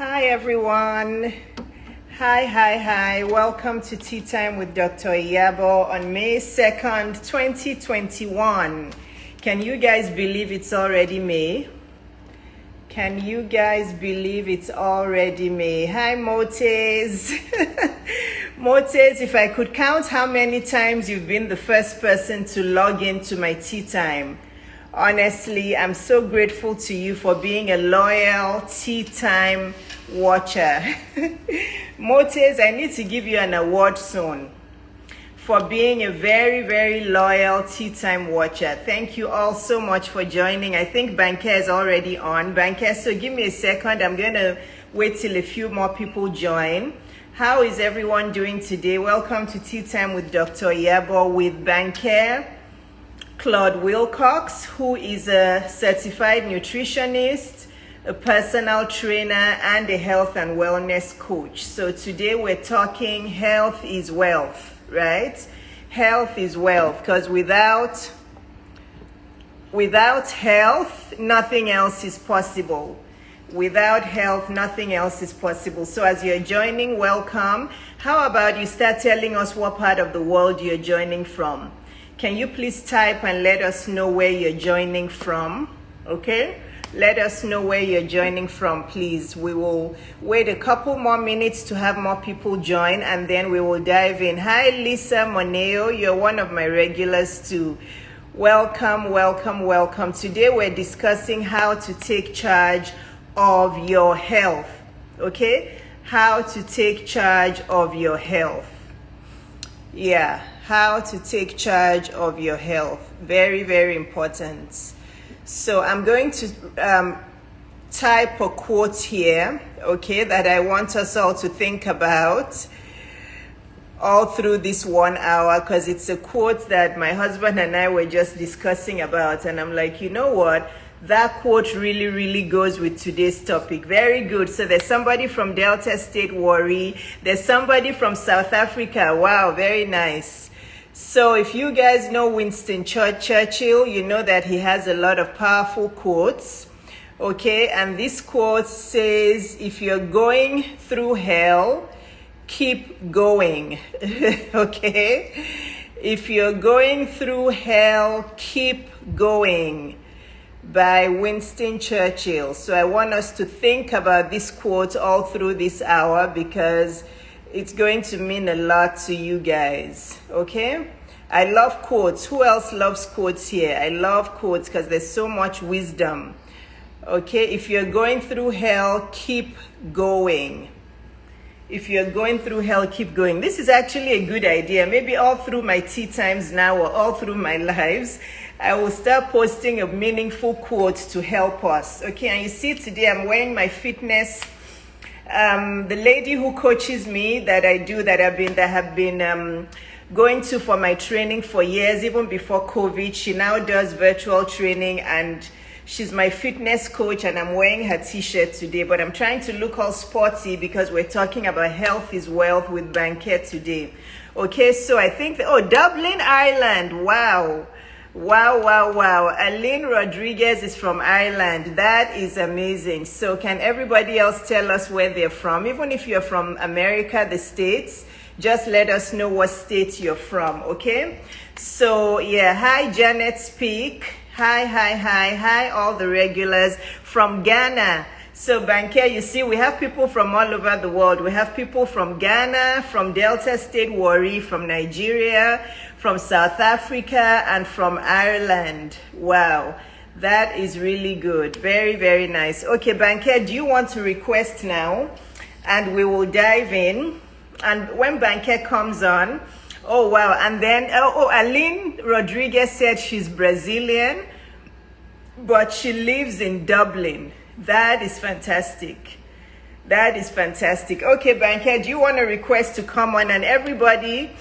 Hi everyone. Hi. Welcome to Tea Time with Dr. Iyabo on May 2nd, 2021. Can you guys believe it's already May? Can you guys believe it's already May? Hi Motes. Motes, if I could count how many times you've been the first person to log into my Tea Time. Honestly, I'm so grateful to you for being a loyal Tea Time watcher. Motes, I need to give you an award soon for being a very loyal Tea Time watcher. Thank you all so much for joining. I think Banker is already on. Banker, so give me a second. I'm going to wait till a few more people join. How is everyone doing today? Welcome to Tea Time with Dr. Iyabo with Banker Claude Wilcox, who is a certified nutritionist, a personal trainer, and a health and wellness coach. So today we're talking health is wealth, right? Health is wealth, because without health, nothing else is possible. Without health, nothing else is possible. So as you're joining, welcome. How about you start telling us what part of the world you're joining from? Can you please type and let us know where you're joining from? Okay? Let us know where you're joining from, please. We will wait a couple more minutes to have more people join, and then we will dive in. Hi, Lisa Moneo. You're one of my regulars too. Welcome. Today we're discussing how to take charge of your health. Okay? How to take charge of your health. Yeah. How to take charge of your health. Very important. So I'm going to type a quote here, okay, that I want us all to think about all through this 1 hour, because it's a quote that my husband and I were just discussing about, and I'm like, you know what? That quote really goes with today's topic. Very good. So there's somebody from Delta State, Warri. There's somebody from South Africa. Wow, very nice. So if you guys know Winston Churchill, you know that he has a lot of powerful quotes. Okay, and this quote says, if you're going through hell, keep going. Okay? If you're going through hell, keep going. By Winston Churchill. So I want us to think about this quote all through this hour, because it's going to mean a lot to you guys. Okay? I love quotes. Who else loves quotes here? I love quotes because there's so much wisdom. Okay? If you're going through hell, keep going. If you're going through hell, keep going. This is actually a good idea. Maybe all through my tea times now, or all through my lives, I will start posting a meaningful quote to help us. Okay, and you see today I'm wearing my fitness. The lady who coaches me that have been going to for my training for years, even before COVID, she now does virtual training, and she's my fitness coach, and I'm wearing her t-shirt today, but I'm trying to look all sporty because we're talking about health is wealth with Banker today. Okay, so I think, Dublin, Ireland. Wow. Aline Rodriguez is from Ireland. That is amazing. So can everybody else tell us where they're from? Even if you're from America, the States, just let us know what state you're from, okay? So, yeah, hi, Janet Speak. Hi, all the regulars from Ghana. So, Banker, you see, we have people from all over the world. We have people from Ghana, from Delta State, Warri, from Nigeria, from South Africa, and from Ireland. Wow, that is really good. Very nice. Okay, Banker, do you want to request now? And we will dive in. And when Banker comes on, oh, wow. And then, Aline Rodriguez said she's Brazilian, but she lives in Dublin. That is fantastic. Okay, Banker, do you want a request to come on? And everybody,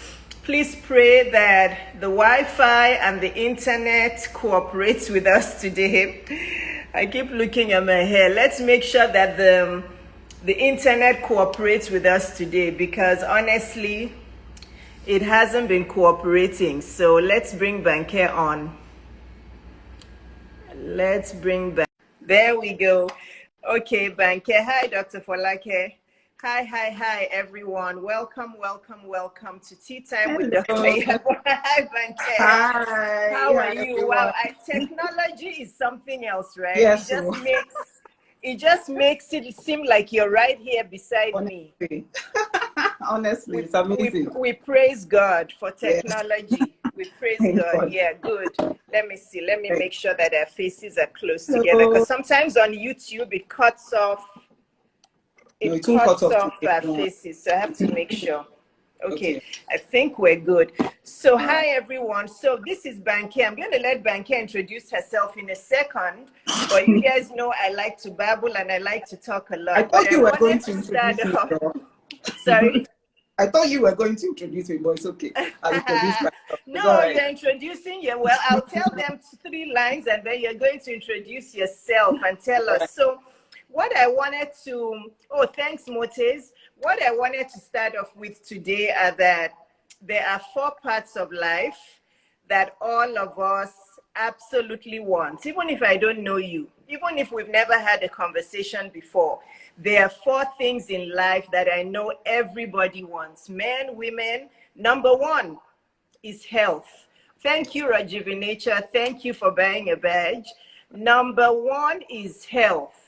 please pray that the Wi-Fi and the internet cooperates with us today. I keep looking at my hair. Let's make sure that the internet cooperates with us today, because honestly, it hasn't been cooperating. So let's bring Banker on. There we go. Okay, Banke. Hi, Dr. Folake. Hi, everyone. Welcome to Tea Time with Dr. Hello. Iyabo. Hi, Banke. Hi. How are Hi, you? Wow, everyone. technology is something else, right? Yes, so It just makes it seem like you're right here beside me. honestly, honestly, it's amazing. We praise God for Yes, technology. We praise thank God. God. Yeah, good. Let me see. Let me make sure that our faces are close together, because Hello. sometimes on YouTube No, it it won't cut cuts off off today. our Don't worry. faces. So I have to make sure. Okay, Okay. I think we're good. So All right. hi everyone. So this is Banke. I'm going to let Banke introduce herself in a second. But you guys know I like to babble and I like to talk a I lot. But thought I you were going wanted to to start introduce me, off. though. Sorry. I thought you were going to introduce me, but it's okay. I'll introduce myself. It's all No, right. you're introducing you. Well, I'll tell them three lines and then you're going to introduce yourself and tell All us. right. So, what I wanted to, oh, thanks, Motes. What I wanted to start off with today are that there are four parts of life that all of us absolutely want, even if I don't know you, even if we've never had a conversation before. There are four things in life that I know everybody wants, men, women. Number one is health. Thank you, Rejuvenator. Thank you for buying a badge. Number one is health.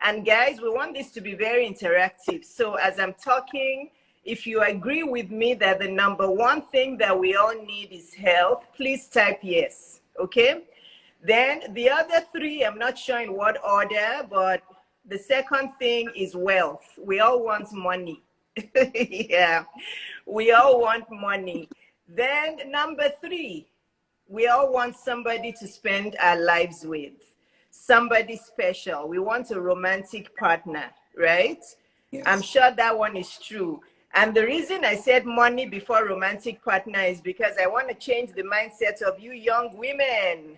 And guys, we want this to be very interactive. So as I'm talking, if you agree with me that the number one thing that we all need is health, please type yes, okay? Then the other three, I'm not sure in what order, but the second thing is wealth. We all want money. Yeah, we all want money. Then number three, we all want somebody to spend our lives with, somebody special. We want a romantic partner, right? I'm Yes. sure that one is true. And the reason I said money before romantic partner is because I want to change the mindset of you young women.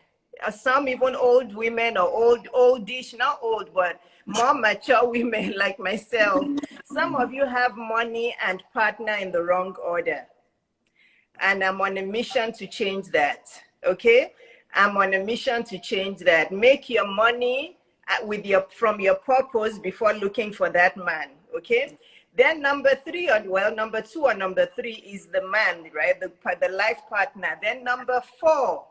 Some even old women or oldish, not old, but more mature women like myself. Some of you have money and partner in the wrong order. And I'm on a mission to change that. Okay? I'm on a mission to change that. Make your money from your purpose before looking for that man. Okay? Then number two or number three is the man, right? The life partner. Then number four.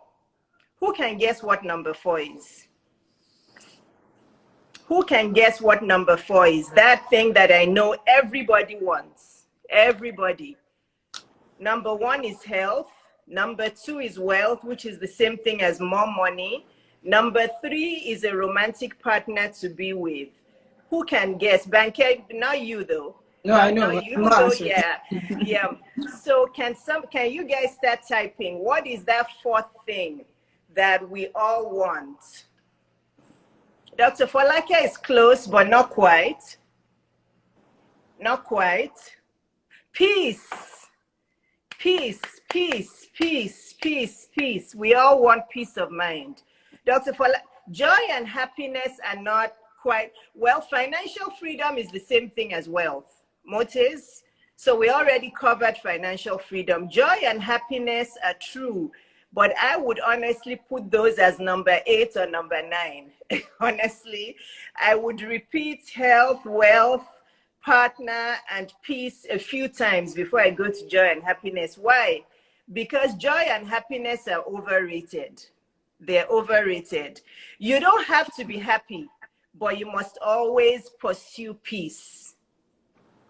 Who can guess what number four is? Who can guess what number four is? That thing that I know everybody wants. Everybody. Number one is health. Number two is wealth, which is the same thing as more money. Number three is a romantic partner to be with. Who can guess? Banker, not you though. No, I Not know. you, I'm even not though, answering. yeah. So can you guys start typing? What is that fourth thing that we all want? Dr. Folake is close, but not quite. Not quite. Peace. Peace, peace, peace, peace, peace. We all want peace of mind. Dr. Fola, joy and happiness are not quite, well, financial freedom is the same thing as wealth. Motives. So we already covered financial freedom. Joy and happiness are true, but I would honestly put those as number 8 or number 9. Honestly, I would repeat health, wealth, partner, and peace a few times before I go to joy and happiness. Why? Because joy and happiness are overrated. They're overrated. You don't have to be happy, but you must always pursue peace.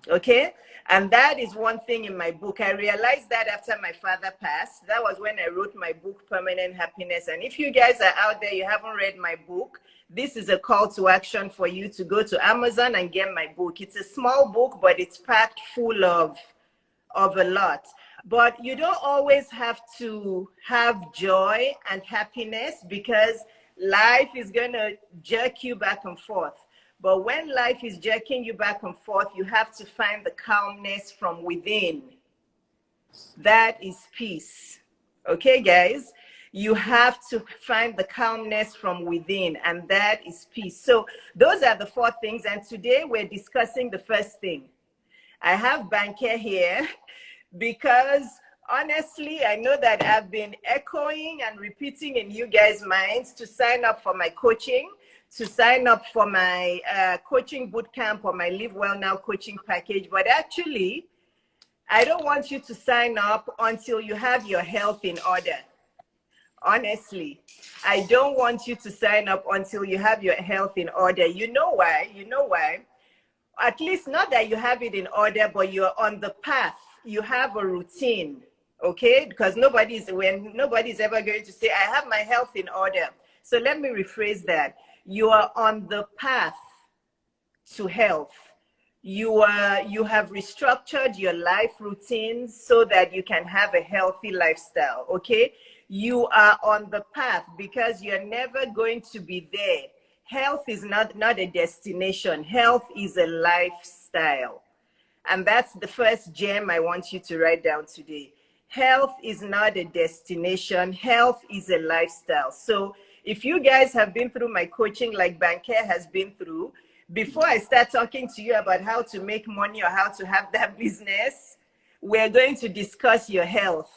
Okay? And that is one thing in my book. I realized that after my father passed. That was when I wrote my book, Permanent Happiness. And if you guys are out there, you haven't read my book, this is a call to action for you to go to Amazon and get my book. It's a small book, but it's packed full of a lot. But you don't always have to have joy and happiness, because life is going to jerk you back and forth. But when life is jerking you back and forth, you have to find the calmness from within. That is peace. Okay, guys? You have to find the calmness from within, and that is peace. So those are the four things. And today we're discussing the first thing. I have Banker here because honestly, I know that I've been echoing and repeating in you guys' minds to sign up for my coaching, to sign up for my coaching bootcamp or my Live Well Now coaching package. But actually, I don't want you to sign up until you have your health in order. Honestly, I don't want you to sign up until you have your health in order. You know why? You know why? At least not that you have it in order, but you're on the path. You have a routine, okay? Because nobody's ever going to say, I have my health in order. So let me rephrase that. You are on the path to health. You have restructured your life routines so that you can have a healthy lifestyle, okay? You are on the path because you're never going to be there. Health is not a destination. Health is a lifestyle. And that's the first gem I want you to write down today. Health is not a destination. Health is a lifestyle. So if you guys have been through my coaching like Banker has been through, before I start talking to you about how to make money or how to have that business, we're going to discuss your health.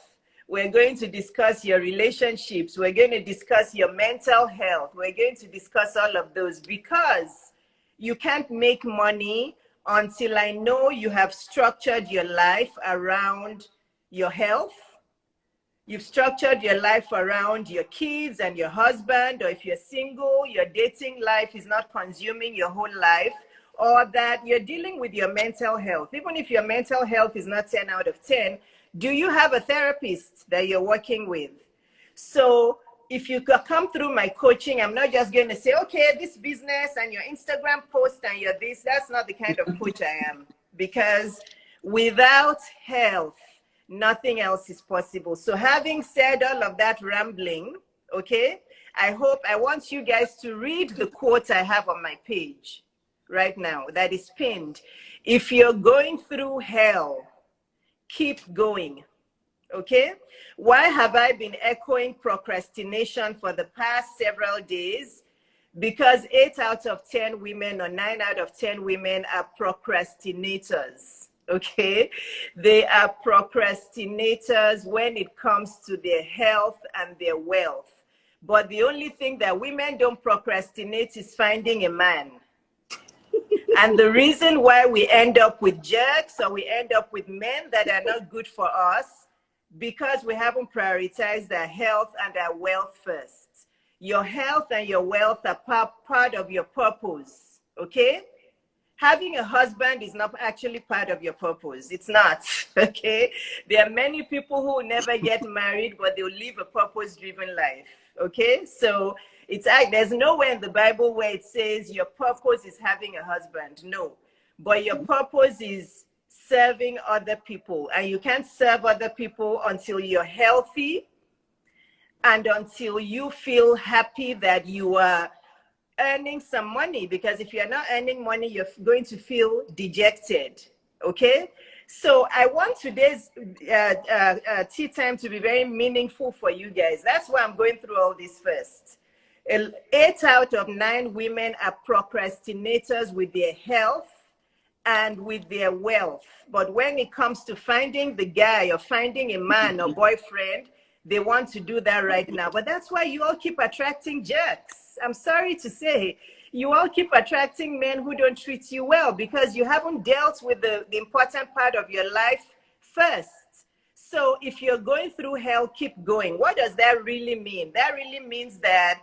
We're going to discuss your relationships. We're going to discuss your mental health. We're going to discuss all of those because you can't make money until I know you have structured your life around your health. You've structured your life around your kids and your husband, or if you're single, your dating life is not consuming your whole life, or that you're dealing with your mental health. Even if your mental health is not 10 out of 10, do you have a therapist that you're working with? So if you come through my coaching, I'm not just going to say, okay, this business and your Instagram post and your this. That's not the kind of coach I am. Because without health, nothing else is possible. So having said all of that rambling, okay, I want you guys to read the quote I have on my page right now that is pinned. If you're going through hell, keep going. Okay? Why have I been echoing procrastination for the past several days? Because 8 out of 10 women or 9 out of 10 women are procrastinators. Okay? They are procrastinators when it comes to their health and their wealth. But the only thing that women don't procrastinate is finding a man. And the reason why we end up with jerks or we end up with men that are not good for us, because we haven't prioritized our health and our wealth first. Your health and your wealth are part of your purpose, okay? Having a husband is not actually part of your purpose. It's not, okay? There are many people who never get married, but they'll live a purpose-driven life, okay? So there's nowhere in the Bible where it says your purpose is having a husband. No, but your purpose is serving other people, and you can't serve other people until you're healthy and until you feel happy that you are earning some money, because if you're not earning money, you're going to feel dejected, okay? So I want today's tea time to be very meaningful for you guys. That's why I'm going through all this first. 8 out of 9 women are procrastinators with their health and with their wealth. But when it comes to finding the guy or finding a man or boyfriend, they want to do that right now. But that's why you all keep attracting jerks. I'm sorry to say, you all keep attracting men who don't treat you well because you haven't dealt with the important part of your life first. So if you're going through hell, keep going. What does that really mean? That really means that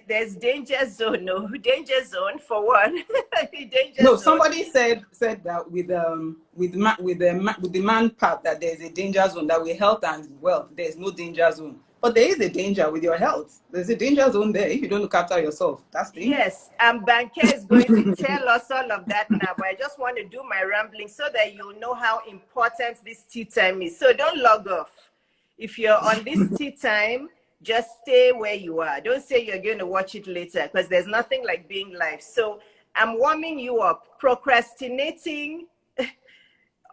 there's danger zone. No, danger zone for what? No, somebody said that with the man part that there's a danger zone, that with health and wealth there's no danger zone. But there is a danger with your health. There's a danger zone there if you don't look after yourself. That's the yes. And Banker is going to tell us all of that now. But I just want to do my rambling so that you'll know how important this tea time is. So don't log off. If you're on this tea time, just stay where you are. Don't say you're going to watch it later, because there's nothing like being live. So I'm warming you up. Procrastinating,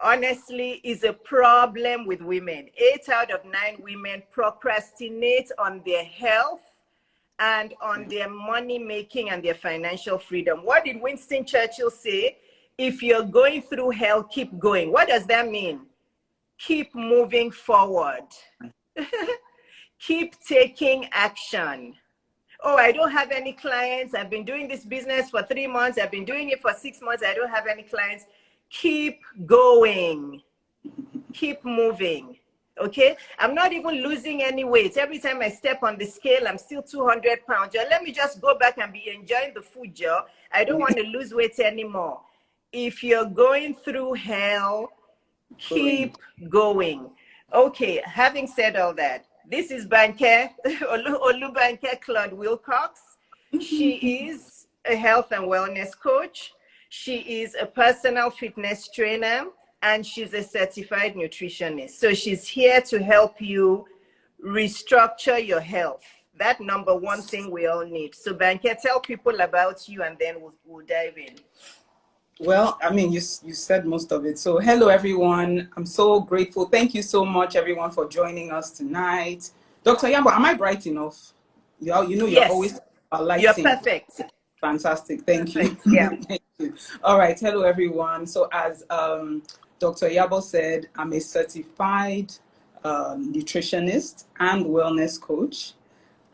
honestly, is a problem with women. 8 out of 9 women procrastinate on their health and on their money making and their financial freedom. What did Winston Churchill say? If you're going through hell, keep going. What does that mean? Keep moving forward. Keep taking action. oh, I don't have any clients. I've been doing this business for 3 months. I've been doing it for 6 months. I don't have any clients. Keep going. Keep moving. Okay, I'm not even losing any weight. Every time I step on the scale, I'm still 200 pounds. Joe, let me just go back and be enjoying the food, Joe. I don't want to lose weight anymore. If you're going through hell, keep going. Okay, having said all that, this is Banke, Olubanke Claude Wilcox. She is a health and wellness coach. She is a personal fitness trainer, and she's a certified nutritionist. So she's here to help you restructure your health. That number one thing we all need. So Banke, tell people about you, and then we'll dive in. Well, I mean, you said most of it. So hello, everyone. I'm so grateful. Thank you so much, everyone, for joining us tonight. Dr. Iyabo, am I bright enough? You know, you're always lighting. You're perfect. Fantastic. Thank you. Yeah. Thank you. All right. Hello, everyone. So as Dr. Iyabo said, I'm a certified nutritionist and wellness coach.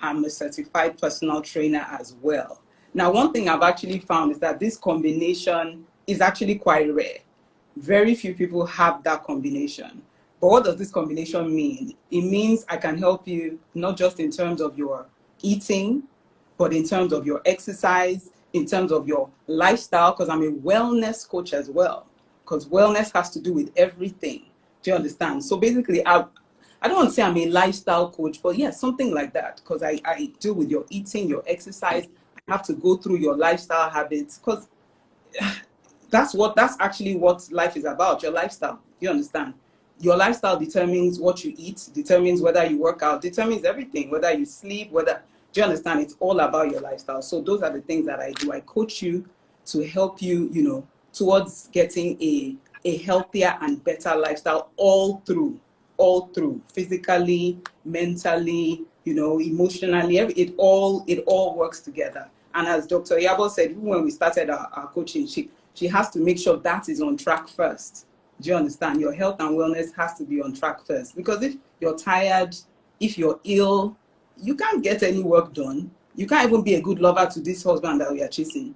I'm a certified personal trainer as well. Now, one thing I've actually found is that this combination is actually quite rare. Very few people have that combination. But what does this combination mean? It means I can help you not just in terms of your eating, but in terms of your exercise, in terms of your lifestyle, because I'm a wellness coach as well. Because wellness has to do with everything. Do you understand? So basically, I don't want to say I'm a lifestyle coach, but yeah, something like that. Because I deal with your eating, your exercise. I have to go through your lifestyle habits, because that's actually what life is about, your lifestyle. Do you understand? Your lifestyle determines what you eat, determines whether you work out, determines everything, whether you sleep, whether, do you understand? It's all about your lifestyle. So those are the things that I do. I coach you to help you, you know, towards getting a healthier and better lifestyle all through, physically, mentally, you know, emotionally, it all works together. And as Dr. Iyabo said, even when we started our coaching, she has to make sure that is on track first. Do you understand? Your health and wellness has to be on track first. Because if you're tired, if you're ill, you can't get any work done. You can't even be a good lover to this husband that we are chasing.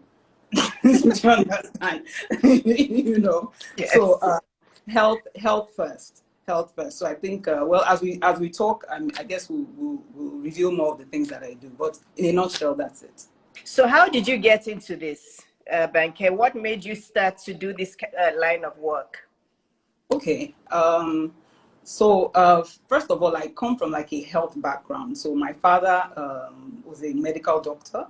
Do you understand? You know? Yes. So health first. So I think, well, as we talk, I guess we'll reveal more of the things that I do. But in a nutshell, that's it. So how did you get into this, Banke? What made you start to do this line of work? Okay. So first of all, I come from like a health background. So my father was a medical doctor.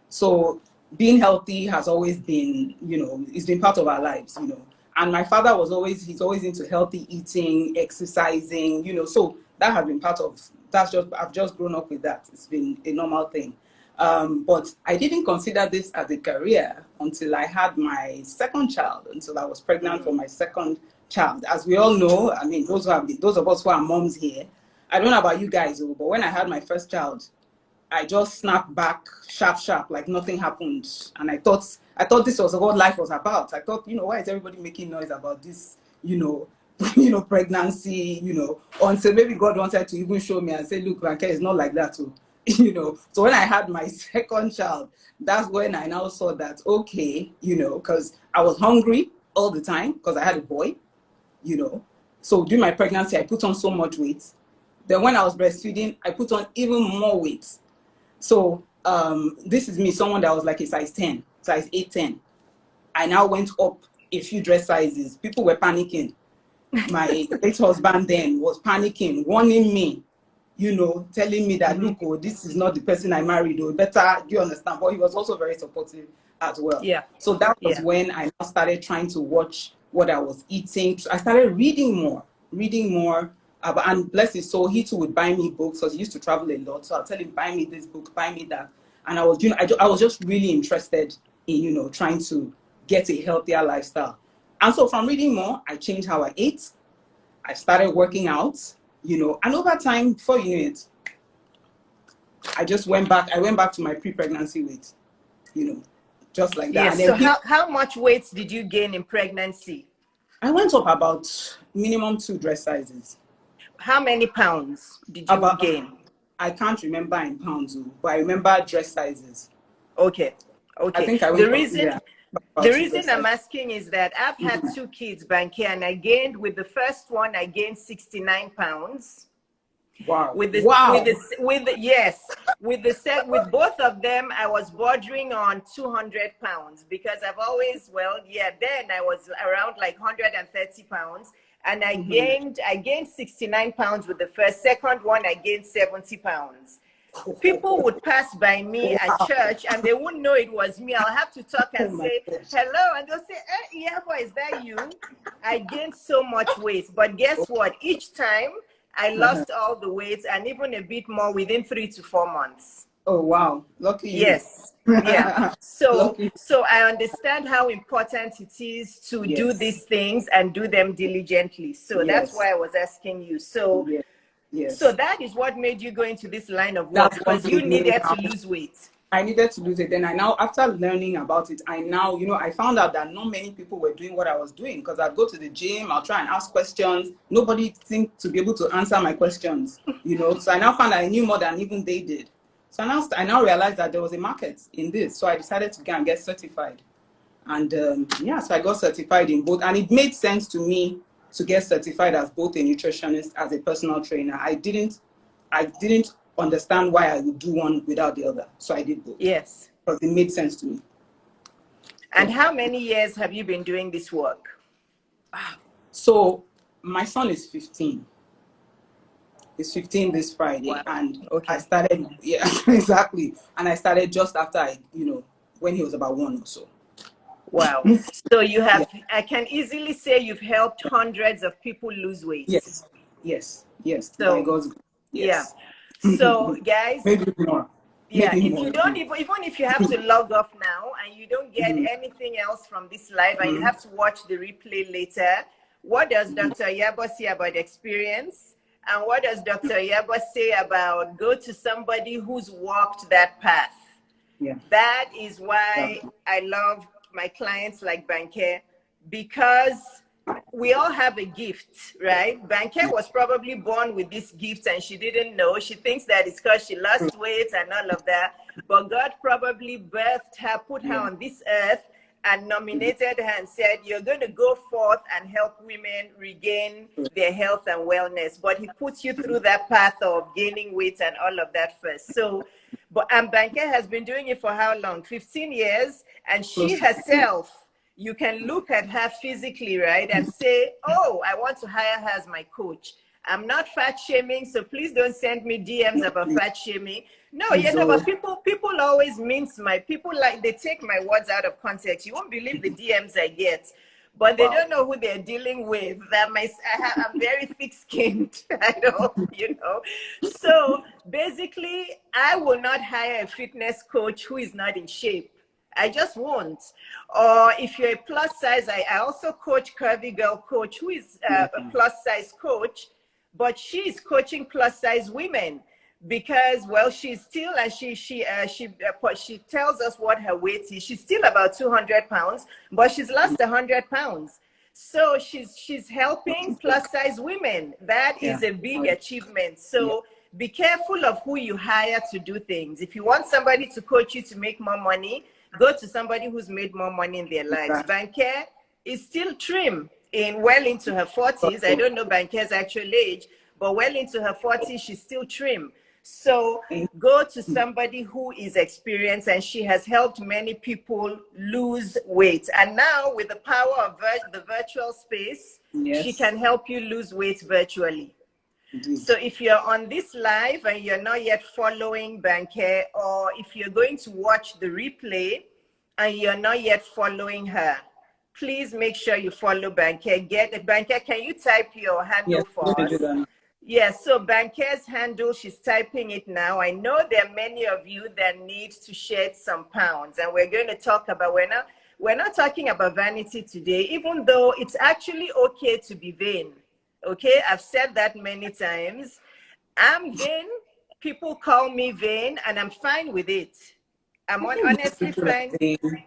So being healthy has always been, you know, it's been part of our lives, you know. And my father he's always into healthy eating, exercising, you know. So that has been I've just grown up with that. It's been a normal thing. But I didn't consider this as a career until I had my second child, until I was pregnant for my second child. As we all know, I mean, those of us who are moms here, I don't know about you guys, but when I had my first child, I just snapped back sharp, like nothing happened. And I thought this was what life was about. I thought, you know, why is everybody making noise about this, you know, pregnancy, you know, until maybe God wanted to even show me and say, look, Banke, it's not like that too. You know, so when I had my second child, that's when I now saw that, okay, you know, because I was hungry all the time because I had a boy, you know. So during my pregnancy, I put on so much weight. Then when I was breastfeeding, I put on even more weight. So this is me, someone that was like a size 10, size 8, 10. I now went up a few dress sizes. People were panicking. My ex-husband then was panicking, warning me, you know, telling me that, look, oh, this is not the person I married, or better, do you understand? But he was also very supportive as well. Yeah. So that was when I now started trying to watch what I was eating. I started reading more. And bless his soul, he too would buy me books because he used to travel a lot. So I'll tell him, buy me this book, buy me that. And I was, you know, I was just really interested in, you know, trying to get a healthier lifestyle. And so from reading more, I changed how I ate. I started working out, you know, and over time, before you knew it, I just went back. I went back to my pre-pregnancy weight, you know, just like that. Yes. So how much weight did you gain in pregnancy? I went up about minimum 2 dress sizes. How many pounds did you gain? I can't remember in pounds, but I remember dress sizes. Okay. I Okay. think I went up, yeah, The about two reason dress I'm sizes. asking is that I've had 2 kids, Banky, and I gained, with the first one, I gained 69 pounds. Wow. With the Wow. yes, with both of them, I was bordering on 200 pounds, because I've always, well, yeah, then I was around like 130 pounds, and I gained 69 pounds with the first. Second one, I gained 70 pounds. People would pass by me at Wow. church and they wouldn't know it was me. I'll have to talk Oh and my say, gosh. hello. And they'll say, Iyabo, is that you? I gained so much weight. But guess what? Each time I lost all the weight and even a bit more within 3 to 4 months. Oh wow. Lucky you. Yes. Yeah. So Lucky. I understand how important it is to do Yes. these things and do them diligently. So that's Yes. why I was asking you. So Yes. so Yes. that is what made you go into this line of work, That's because what you made me needed to now. lose weight. I needed to lose it. Then I now, after learning about it, I now, I found out that not many people were doing what I was doing, because I'd go to the gym, I'll try and ask questions. Nobody seemed to be able to answer my questions, So I now found I knew more than even they did. So I now realized that there was a market in this. So I decided to go and get certified. And yeah, so I got certified in both. And it made sense to me to get certified as both a nutritionist, as a personal trainer. I didn't understand why I would do one without the other. So I did both. Yes. Because it made sense to me. And how many years have you been doing this work? So my son is 15. He's 15 this Friday. Wow. And Okay. I started, yeah, exactly. And I started just after when he was about 1 or so. Wow. So you have, yeah. I can easily say you've helped hundreds of people lose weight. Yes. Yes. Yes. So, by God's grace. Yes. Yeah. So guys, maybe more. Yeah, maybe if more. you don't, even if you have to log off now and you don't get anything else from this live and you have to watch the replay later, what does Dr. Iyabo say about experience? And what does Dr. Iyabo say about go to somebody who's walked that path? Yeah. That is why I love my clients like Banke, because we all have a gift, right? Banke was probably born with this gift and she didn't know. She thinks that it's because she lost weight and all of that. But God probably birthed her, put her on this earth and nominated her and said, you're going to go forth and help women regain their health and wellness. But he puts you through that path of gaining weight and all of that first. So, and Banke has been doing it for how long? 15 years. And she herself, you can look at her physically, right, and say, oh, I want to hire her as my coach. I'm not fat shaming, so please don't send me DMs about fat shaming. No, but people always mince people they take my words out of context. You won't believe the DMs I get, but they don't know who they're dealing with. I'm very thick-skinned. I don't, So basically, I will not hire a fitness coach who is not in shape. I just won't. Or if you're a plus size, I also coach Curvy Girl Coach, who is a plus size coach, but she's coaching plus size women because, well, she's still, and she tells us what her weight is. She's still about 200 pounds, but she's lost 100 pounds. So she's helping plus size women. That is a big achievement. So be careful of who you hire to do things. If you want somebody to coach you to make more money, go to somebody who's made more money in their lives. Banke is still trim, well into her 40s. I don't know Banke's actual age, but well into her 40s, she's still trim. So go to somebody who is experienced, and she has helped many people lose weight. And now with the power of the virtual space, she can help you lose weight virtually. So if you're on this live and you're not yet following Banke, or if you're going to watch the replay and you're not yet following her, please make sure you follow Banke. Banke, can you type your handle for us? Yes, so Banke's handle, she's typing it now. I know there are many of you that need to shed some pounds, and we're going to talk about, we're not talking about vanity today, even though it's actually okay to be vain. Okay, I've said that many times. I'm vain. People call me vain, and I'm fine with it. I'm honestly fine.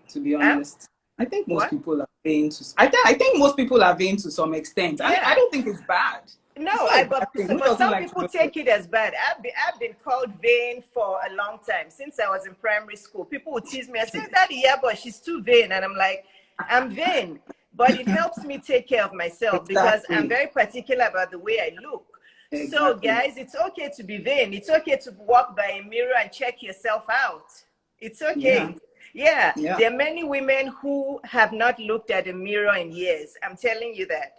To be honest, I think most people are vain. I think most people are vain to some extent. I don't think it's bad. No, It's not a bad thing. Who but doesn't some like to people look good? take it as bad. I've been called vain for a long time since I was in primary school. People would tease me and say, "Daddy, yeah, but she's too vain," and I'm like, "I'm vain, but it helps me take care of myself because I'm Exactly. very particular about the way I look." So, Exactly. guys, it's okay to be vain. It's okay to walk by a mirror and check yourself out. It's Yeah. okay. Yeah, Yeah. there are many women who have not looked at a mirror in years. I'm telling you that.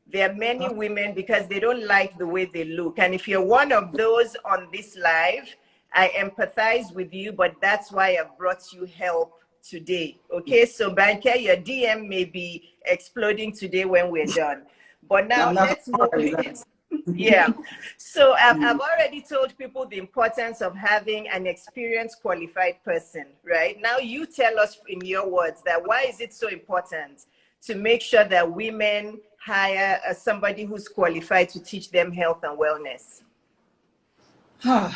There are many women because they don't like the way they look. And if you're one of those on this live, I empathize with you, but that's why I've brought you help today. Okay, so Banker, your DM may be exploding today when we're done. But now I'm not let's move. worried that. Yeah. So I've already told people the importance of having an experienced, qualified person, right? Now you tell us in your words that why is it so important to make sure that women hire somebody who's qualified to teach them health and wellness? I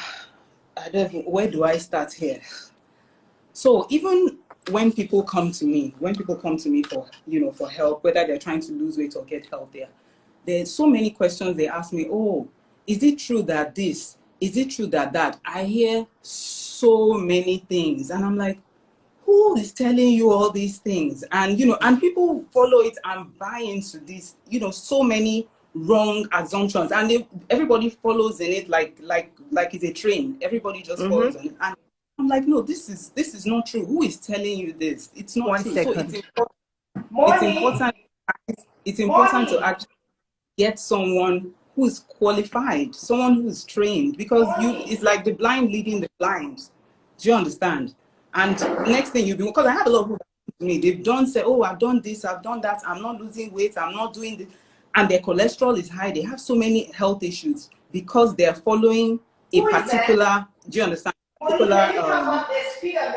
don't even, where do I start here? So even when people come to me, for, for help, whether they're trying to lose weight or get healthier, there's so many questions they ask me. Oh, is it true that this? Is it true that that? I hear so many things, and I'm like, who is telling you all these things? And and people follow it and buy into this, so many wrong assumptions, and everybody follows in it like it's a train. Everybody just follows in it, and I'm like, no, this is not true. Who is telling you this? It's not One true. So second. it's Morning. important. It's important to Morning. actually get someone who is qualified, someone who is trained, because it's like the blind leading the blind. Do you understand? And next thing you do, because I have a lot of people that come to me, they've done say, oh, I've done this, I've done that, I'm not losing weight, I'm not doing this, and their cholesterol is high. They have so many health issues because they're following a particular, do you understand? Particular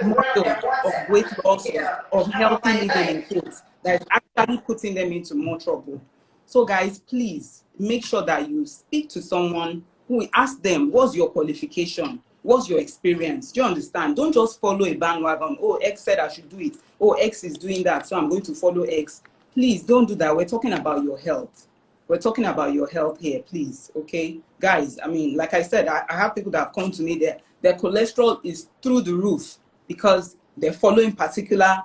method of weight loss, of healthy living in quotes, that is actually putting them into more trouble. So guys, please make sure that you speak to someone who will ask them, what's your qualification? What's your experience? Do you understand? Don't just follow a bandwagon. Oh, X said I should do it. Oh, X is doing that, so I'm going to follow X. Please don't do that. We're talking about your health. We're talking about your health here, please. Okay? Guys, I mean, like I said, I have people that have come to me that their cholesterol is through the roof because they're following particular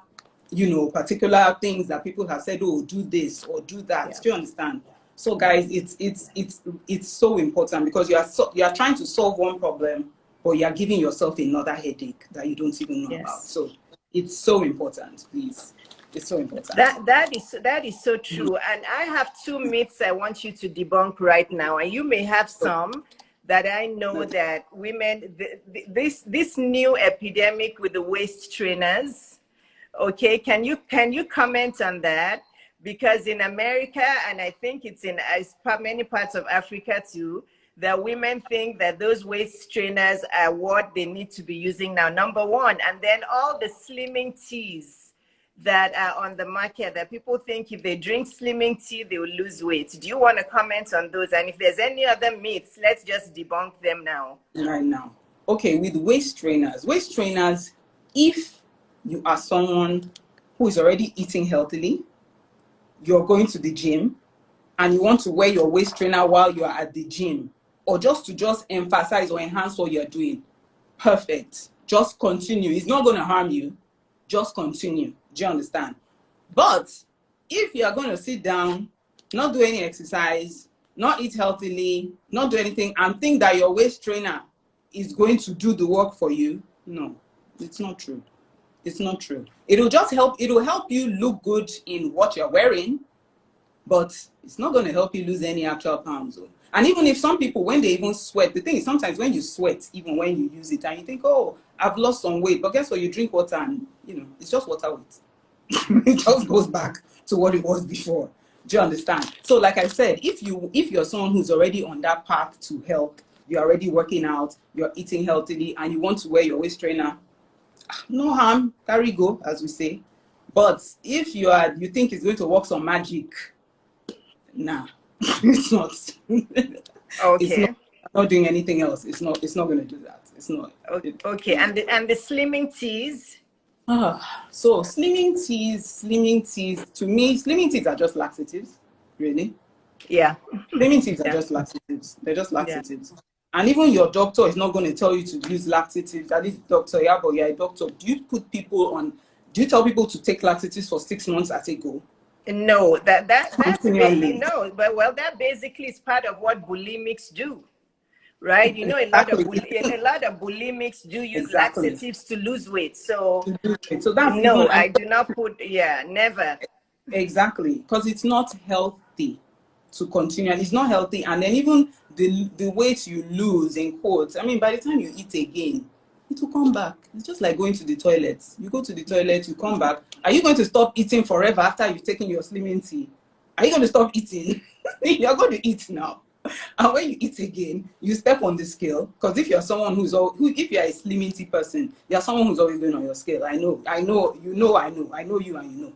things that people have said, oh, do this or do that. Yeah. Do you understand? So guys, it's so important because you are trying to solve one problem, but you are giving yourself another headache that you don't even know about. So it's so important, please. It's so important. That is so true. And I have two myths I want you to debunk right now. And you may have some that I know that women, this new epidemic with the waist trainers. Okay, can you comment on that? Because in America, and I think it's in many parts of Africa too, that women think that those waist trainers are what they need to be using now, number one. And then all the slimming teas that are on the market that people think if they drink slimming tea, they will lose weight. Do you want to comment on those? And if there's any other myths, let's just debunk them now. Right now. Okay, with waist trainers, if you are someone who is already eating healthily, you're going to the gym, and you want to wear your waist trainer while you are at the gym, or just to emphasize or enhance what you're doing, perfect. Just continue. It's not going to harm you. Just continue. Do you understand? But if you are going to sit down, not do any exercise, not eat healthily, not do anything, and think that your waist trainer is going to do the work for you, no, it's not true. It's not true. It will help you look good in what you're wearing, but it's not going to help you lose any actual pounds. And even if some people, when they even sweat, the thing is sometimes when you sweat, even when you use it, and you think, oh, I've lost some weight, but guess what? You drink water and, it's just water weight. It just goes back to what it was before. Do you understand? So like I said, if you're someone who's already on that path to health, you're already working out, you're eating healthily, and you want to wear your waist trainer, no harm, carry go, as we say. But if you think it's going to work some magic, nah, it's not. Okay. It's not doing anything else. It's not going to do that. It's not. Okay. And the slimming teas? So slimming teas, to me, slimming teas are just laxatives, really. Yeah. Limitives are Yeah. just laxatives. They're just Yeah. laxatives. And even your doctor is not going to tell you to use laxatives. At least Dr. Iyabo, you're a doctor. Do you tell people to take laxatives for 6 months at a go? No, Continually. no, but well, that basically is part of what bulimics do, right? You know, Exactly. a lot of bulimics do use Exactly. laxatives to lose weight. So To lose weight. So that's even, no, I do not put, yeah, never. exactly, because it's not healthy to continue, and it's not healthy. And then even the weight you lose, in quotes, I mean, by the time you eat again, it will come back. It's just like going to the toilet. You go to the toilet, you come back. Are you going to stop eating forever after you've taken your slimming tea? Are you going to stop eating? You're going to eat now. And when you eat again, you step on the scale. Because if you're someone if you're a slimming tea person, you're someone who's always going on your scale. I know, I know you, and you know.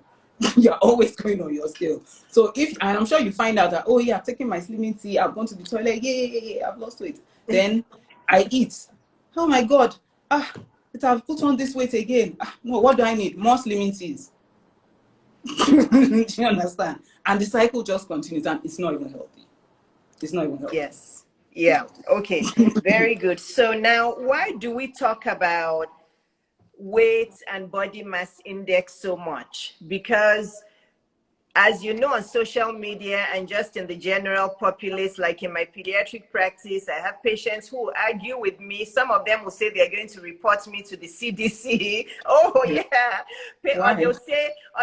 You're always going on your scale. So and I'm sure you find out that, oh yeah, I've taken my slimming tea, I've gone to the toilet, yeah, I've lost weight. Then I eat. Oh my God, I've put on this weight again. No, what do I need? More slimming teas. Do you understand? And the cycle just continues, and it's not even healthy. It's not even healthy. Yes. Yeah. Okay. Very good. So now, why do we talk about weight and body mass index so much? Because as you know, on social media and just in the general populace, like in my pediatric practice, I have patients who argue with me. Some of them will say they're going to report me to the CDC. Oh, yeah. Or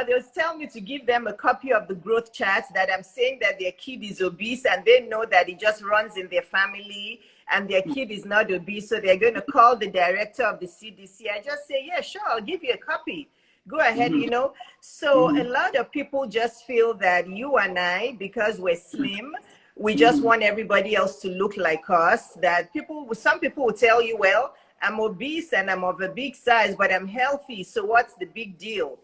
they'll tell me to give them a copy of the growth chart that I'm saying that their kid is obese, and they know that it just runs in their family and their kid is not obese. So they're going to call the director of the CDC. I just say, yeah, sure, I'll give you a copy. Go ahead, you know. So a lot of people just feel that you and I, because we're slim, we just want everybody else to look like us. Some people will tell you, well, I'm obese and I'm of a big size, but I'm healthy. So what's the big deal?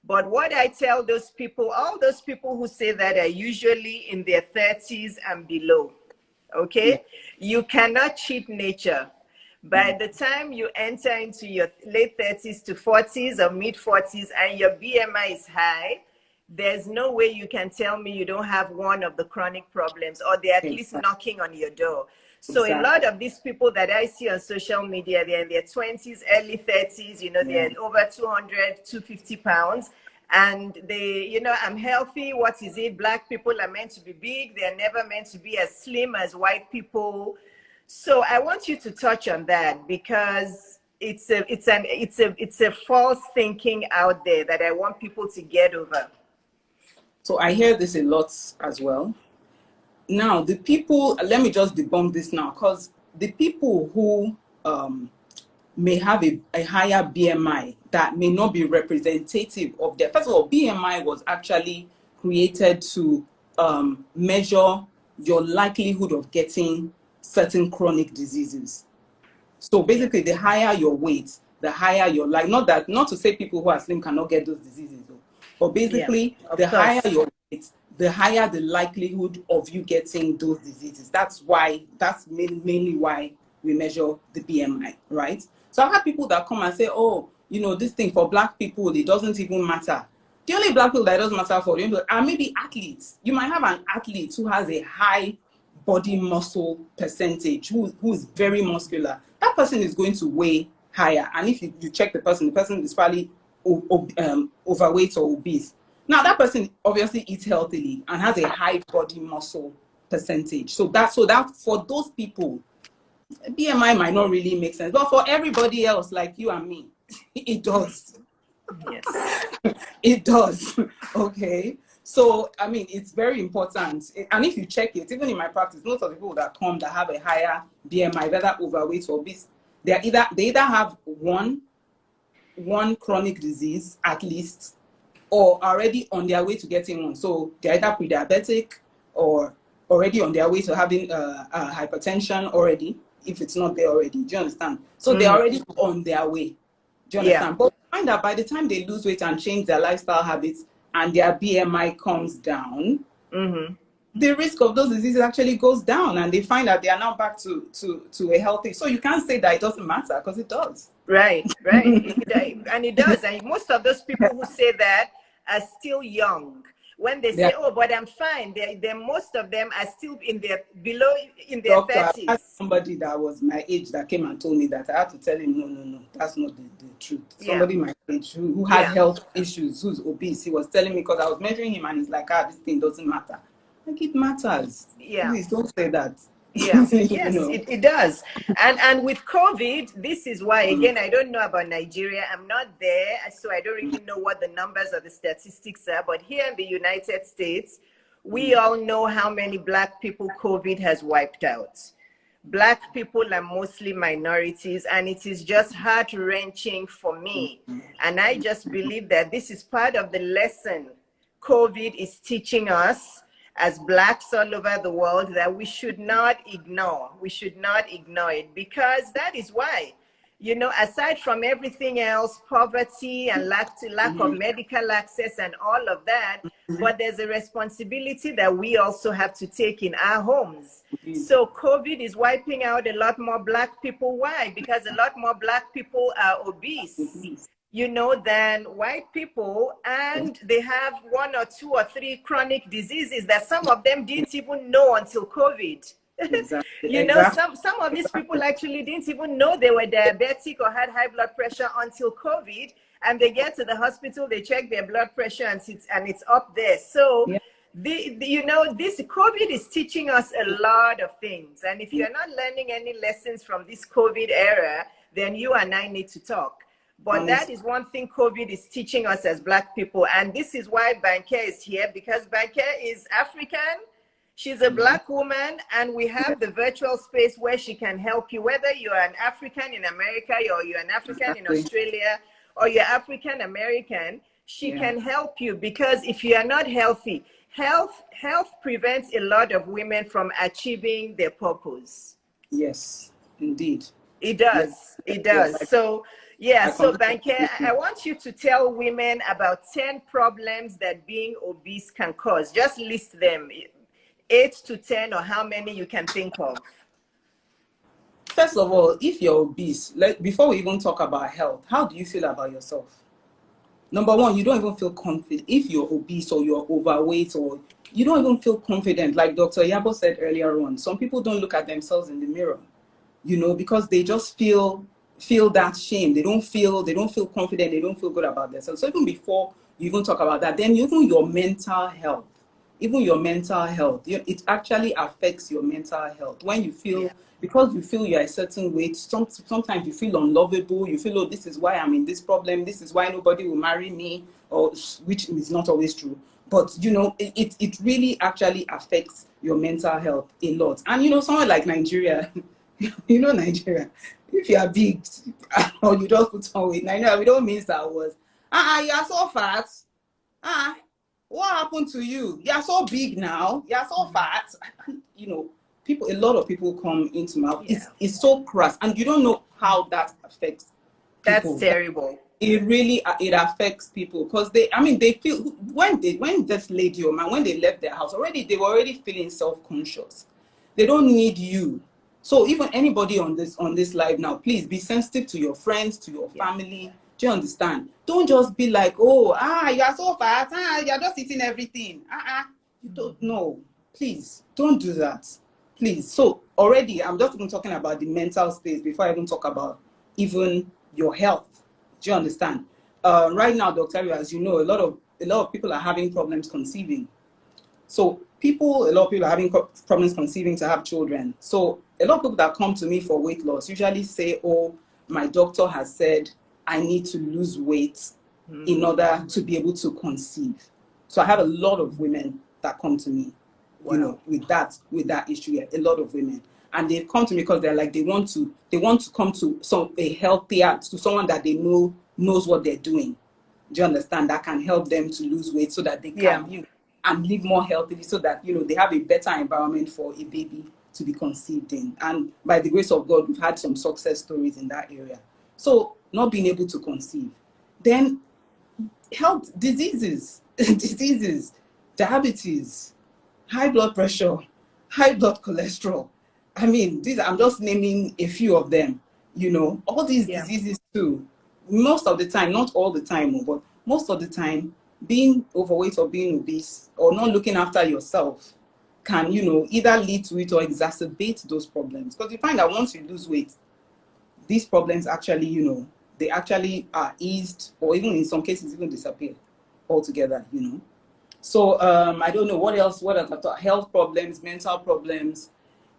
But what I tell those people, all those people who say that are usually in their 30s and below. Okay? You cannot cheat nature. By the time you enter into your late 30s to 40s or mid 40s and your BMI is high, there's no way you can tell me you don't have one of the chronic problems, or they're at least knocking on your door. So a lot of these people that I see on social media, they're in their 20s, early 30s, you know, they're over 200, 250 pounds. And they, you know, I'm healthy. What is it? Black people are meant to be big. They're never meant to be as slim as white people. So I want you to touch on that, because it's a false thinking out there that I want people to get over. So I hear this a lot as well. Now, the people, let me just debunk this now, because the people who may have a higher BMI that may not be representative of their, first of all, BMI was actually created to measure your likelihood of getting certain chronic diseases. So basically, the higher your weight, the higher your not to say people who are slim cannot get those diseases, though, but basically, the higher your weight, the higher the likelihood of you getting those diseases. That's mainly why we measure the BMI, right? So I've had people that come and say, oh, you know, this thing for black people, it doesn't even matter. The only black people that it doesn't matter for are maybe athletes. You might have an athlete who has a high body muscle percentage, who is very muscular. That person is going to weigh higher. And if you check the person is probably overweight or obese. Now, that person obviously eats healthily and has a high body muscle percentage. So that for those people, BMI might not really make sense. But for everybody else, like you and me, it does. Yes. It does. Okay. So, I mean, it's very important. And if you check it, even in my practice, most of the people that come that have a higher BMI, whether overweight or obese, they either have one chronic disease at least, or already on their way to getting one. So they're either pre-diabetic or already on their way to having hypertension already, if it's not there already. Do you understand? So they're already on their way. Do you understand? But find that by the time they lose weight and change their lifestyle habits and their BMI comes down, the risk of those diseases actually goes down, and they find that they are now back to a healthy. So you can't say that it doesn't matter, because it does. Right. And it does. And most of those people who say that are still young. When they Yeah. say, "Oh, but I'm fine," they most of them are still in their their Doctor, I had 30s. somebody that was my age that came and told me that. I had to tell him, no, no, no, that's not the truth. Yeah, Somebody my age who had yeah, health issues, who's obese, he was telling me, because I was measuring him and he's like, this thing doesn't matter. Like, it matters. yeah. Please don't say that. Yeah, You yes, know. it does. And with COVID, this is why, again, I don't know about Nigeria. I'm not there, so I don't really know what the numbers or the statistics are. But here in the United States, we all know how many Black people COVID has wiped out. Black people are mostly minorities, and it is just heart-wrenching for me. And I just believe that this is part of the lesson COVID is teaching us as Blacks all over the world, that we should not ignore. We should not ignore it, because that is why, you know, aside from everything else, poverty and lack of medical access and all of that, but there's a responsibility that we also have to take in our homes. So COVID is wiping out a lot more Black people. Why? Because a lot more Black people are obese, you know, than white people, and they have 1 or 2 or 3 chronic diseases that some of them didn't even know until COVID. Exactly. You know, some of these people actually didn't even know they were diabetic or had high blood pressure until COVID, and they get to the hospital, they check their blood pressure, and it's up there. So Yeah. you know, this COVID is teaching us a lot of things, and if you're not learning any lessons from this COVID era, then you and I need to talk. But that is one thing COVID is teaching us as Black people. And this is why Banke is here, because Banke is African. She's a Black woman, and we have the virtual space where she can help you, whether you're an African in America, or you're an African in Australia, or you're African American. She can help you, because if you are not healthy, health prevents a lot of women from achieving their purpose. Yes, indeed. It does. It does. Yes, So, yeah. So, Banke, I want you to tell women about 10 problems that being obese can cause. Just list them, 8 to 10, or how many you can think of. First of all, if you're obese, before we even talk about health, how do you feel about yourself? Number one, you don't even feel confident. If you're obese or you're overweight, or you don't even feel confident, like Dr. Iyabo said earlier on, some people don't look at themselves in the mirror, you know, because they just feel that shame. They don't feel confident. They don't feel good about themselves. So even before you even talk about that, then even your mental health, it actually affects your mental health. When you feel, because you feel you're a certain weight, sometimes you feel unlovable. You feel, oh, this is why I'm in this problem. This is why nobody will marry me, or which is not always true. But, you know, it really actually affects your mental health a lot. And, you know, somewhere like Nigeria, you know, Nigeria, if you are big or you just put on weight, Nigeria, we don't mean that was, you are so fat. What happened to you? You're so big now. You're so fat. You know, a lot of people come into my, it's so crass, and you don't know how that affects people. That's terrible. It affects people, because they feel, when this lady or man, when they left their house already, they were already feeling self-conscious. They don't need you. So even anybody on this live now, please be sensitive to your friends, to your family. Do you understand? Don't just be like, oh, you are so fat, you're just eating everything. You don't know. Please don't do that. Please. So already I'm just even talking about the mental space before I even talk about even your health. Do you understand? Right now, Dr. Iyabo, as you know, a lot of people are having problems conceiving. So a lot of people are having problems conceiving to have children. So a lot of people that come to me for weight loss usually say, oh, my doctor has said I need to lose weight in order to be able to conceive. So I have a lot of women that come to me, you know, with that issue. A lot of women, and they come to me because they're like, they want to come to someone that they know knows what they're doing. Do you understand? That can help them to lose weight so that they can and live more healthily, so that, you know, they have a better environment for a baby to be conceived in. And by the grace of God, we've had some success stories in that area. So not being able to conceive, then health diseases, diabetes, high blood pressure, high blood cholesterol. I mean, I'm just naming a few of them. You know, all these diseases too. Most of the time, not all the time, but most of the time, being overweight or being obese or not looking after yourself can, you know, either lead to it or exacerbate those problems. Because you find that once you lose weight, these problems actually, you know, they actually are eased, or even in some cases even disappear altogether, you know. So I don't know what else. What are health problems, mental problems,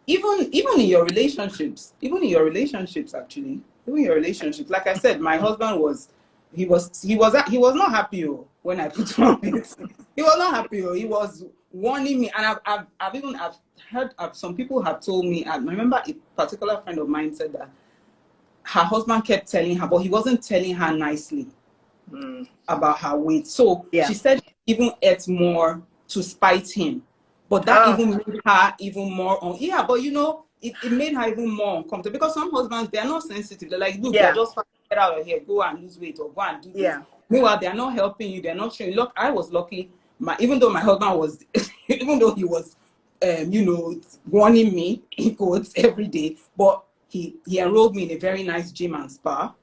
even in your relationships, actually, even your relationships. Like I said, my husband was not happy when I put on it. He was not happy. He was warning me, and I've heard some people have told me. I remember a particular friend of mine said that her husband kept telling her, but he wasn't telling her nicely about her weight. So she said he even ate more to spite him. But that even made her even more but you know, it made her even more uncomfortable, because some husbands, they are not sensitive. They're like, look, they're just get out of here, go and lose weight or go and do this. Meanwhile, they're not helping you, they're not showing. Look, I was lucky. Even though my husband was even though he was you know, warning me in quotes every day, but he enrolled me in a very nice gym and spa.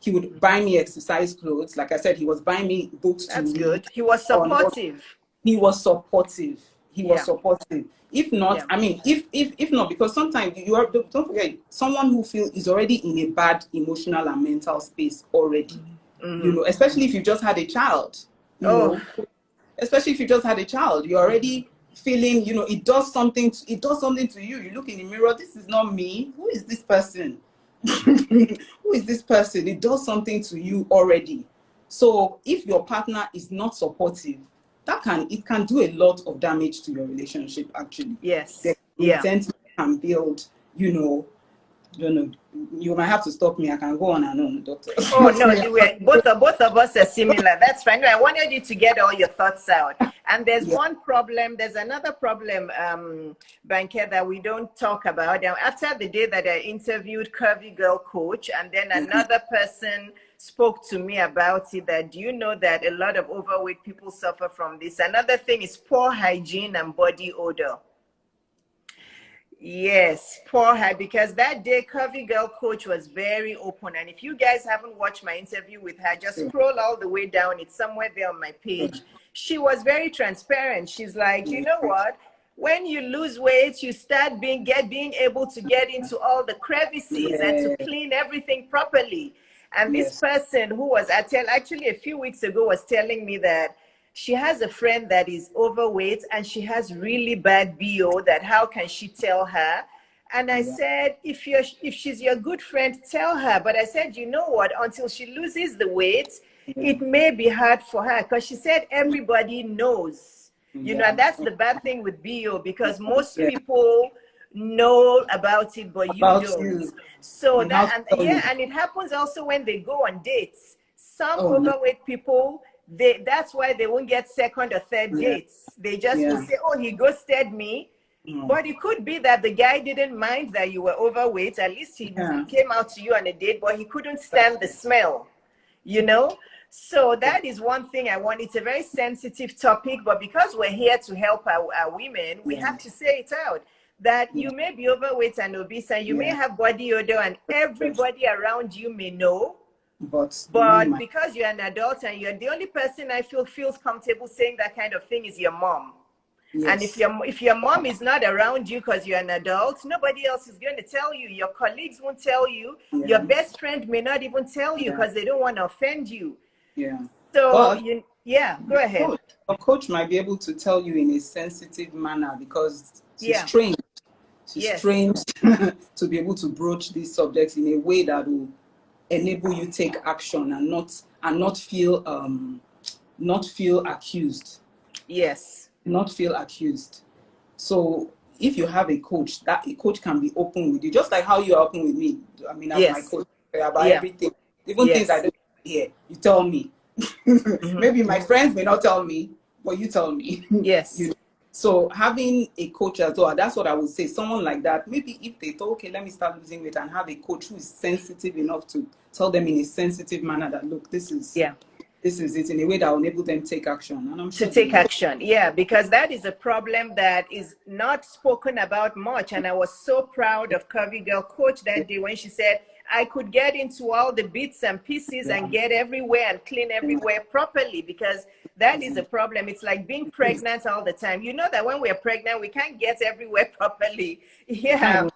He would buy me exercise clothes. Like I said, he was buying me books to read. That's good. He was supportive. He was supportive. He was supportive. If not, I mean, if not, because sometimes don't forget, someone who is already in a bad emotional and mental space already. You know, especially if you just had a child. You know, especially if you just had a child, you're already feeling, you know, it does something to you. You look in the mirror, this is not me. Who is this person? Who is this person? It does something to you already. So if your partner is not supportive, it can do a lot of damage to your relationship, actually. Yes. The resentment can build, you know. Don't know. You might have to stop me. I can go on and on, doctor. Oh no, both of us are similar. That's fine. I wanted you to get all your thoughts out. And there's one problem. There's another problem, Banker, that we don't talk about. Now, after the day that I interviewed Curvy Girl Coach, and then another person spoke to me about it, that do you know that a lot of overweight people suffer from this? Another thing is poor hygiene and body odor. Yes, poor her, because that day Curvy Girl Coach was very open. And if you guys haven't watched my interview with her, just scroll all the way down. It's somewhere there on my page. She was very transparent. She's like, you know what? When you lose weight, you start being able to get into all the crevices and to clean everything properly. And this person who was actually a few weeks ago was telling me that she has a friend that is overweight and she has really bad BO, that how can she tell her? And I said, if she's your good friend, tell her. But I said, you know what, until she loses the weight, it may be hard for her, because she said everybody knows. You know, and that's the bad thing with BO, because most people know about it, but you don't. So that, and it happens also when they go on dates. Some overweight people, that's why they won't get second or third dates. They just will say, oh, he ghosted me. But it could be that the guy didn't mind that you were overweight. At least he came out to you on a date, but he couldn't stand the smell, you know? So that is one thing I want. It's a very sensitive topic, but because we're here to help our women, we have to say it out, that you may be overweight and obese, and you may have body odor, and everybody around you may know. But because you're an adult and you're the only person I feel feels comfortable saying that kind of thing is your mom. And if your mom is not around you because you're an adult, nobody else is going to tell you. Your colleagues won't tell you. Your best friend may not even tell you because they don't want to offend you. So go ahead. A coach might be able to tell you in a sensitive manner, because she's trained. She's trained to be able to broach these subjects in a way that will enable you take action and not feel accused. Not feel accused. So if you have a coach, that a coach can be open with you, just like how you are open with me. I mean, as my coach, about everything, even things I don't hear, you tell me. Maybe my friends may not tell me, but you tell me. You know? So having a coach as well, that's what I would say. Someone like that, maybe if they thought, okay, let me start losing weight, and have a coach who is sensitive enough to tell them in a sensitive manner that, look, this is it, in a way that will enable them to take action. And I'm sure to take action, because that is a problem that is not spoken about much. And I was so proud of Curvy Girl Coach that day when she said, I could get into all the bits and pieces and get everywhere and clean everywhere properly, because that is a problem. It's like being pregnant all the time. You know that when we're pregnant, we can't get everywhere properly. Yeah.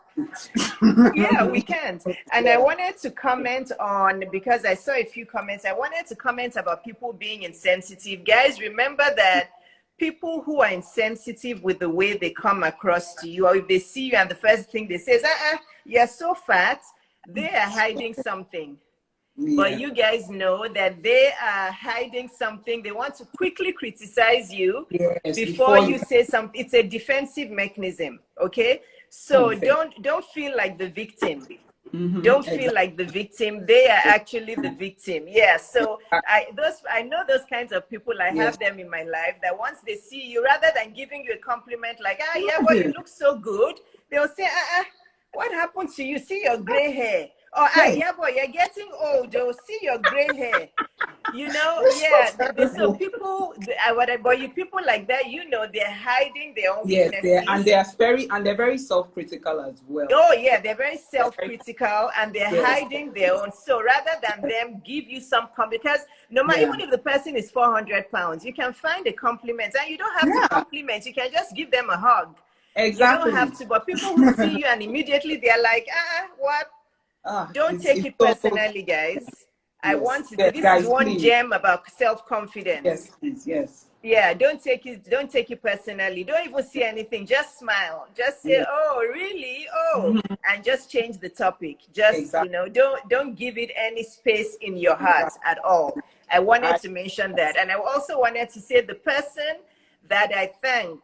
Yeah, we can't. And I wanted to comment on, because I saw a few comments, I wanted to comment about people being insensitive. Guys, remember that people who are insensitive with the way they come across to you, or if they see you and the first thing they say is, you're so fat, they are hiding something. But you guys know that they are hiding something. They want to quickly criticize you before you say something. It's a defensive mechanism, okay? So don't feel like the victim. Don't feel like the victim. They are actually the victim. Yeah. So I know those kinds of people. I have them in my life, that once they see you, rather than giving you a compliment like, yeah, well, you look so good, they'll say, what happened to you? See your gray hair. Or, yeah, boy, you're getting old. They'll see your gray hair. You know, so people, people like that, you know, they're hiding their own weaknesses. They're very self-critical as well. Oh yeah, they're very self-critical, and they're hiding their own. So rather than them give you some because no matter, even if the person is 400 pounds, you can find a compliment, and you don't have to compliment. You can just give them a hug. Exactly. You don't have to. But people who see you and immediately they're like, what? Don't take it personally, guys. I want to. This is one gem about self-confidence. Yes, please, yes. Yeah, don't take it personally. Don't even say anything. Just smile. Just say, "Oh, really? Oh," and just change the topic. Just you know, don't give it any space in your heart at all. I wanted to mention that, and I also wanted to say the person that I thank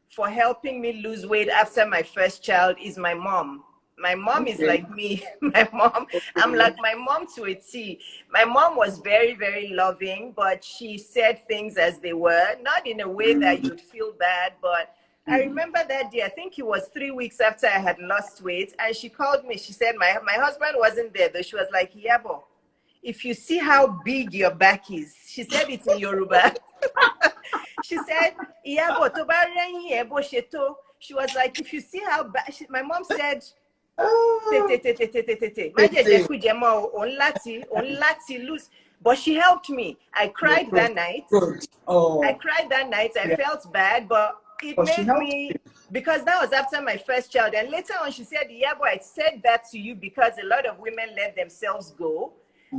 for helping me lose weight after my first child is my mom. My mom is like me. I'm like my mom to a T. My mom was very, very loving, but she said things as they were, not in a way that you'd feel bad. But I remember that day, I think it was 3 weeks after I had lost weight, and she called me. She said, my husband wasn't there, though. She was like, Iyabo, if you see how big your back is, she said it in Yoruba. She said, Iyabo, to ba reyin e bo sheto. She was like, if you see how bad, my mom said, lose. But she helped me. I cried that night. I cried that night. I felt bad, but it made me, because that was after my first child. And later on, she said, yeah, but I said that to you because a lot of women let themselves go.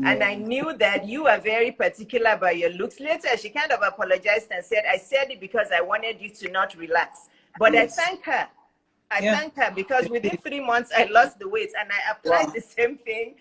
And I knew that you are very particular about your looks. Later, she kind of apologized and said, I said it because I wanted you to not relax. But I thank her. I thank her, because within 3 months, I lost the weight, and I applied the same thing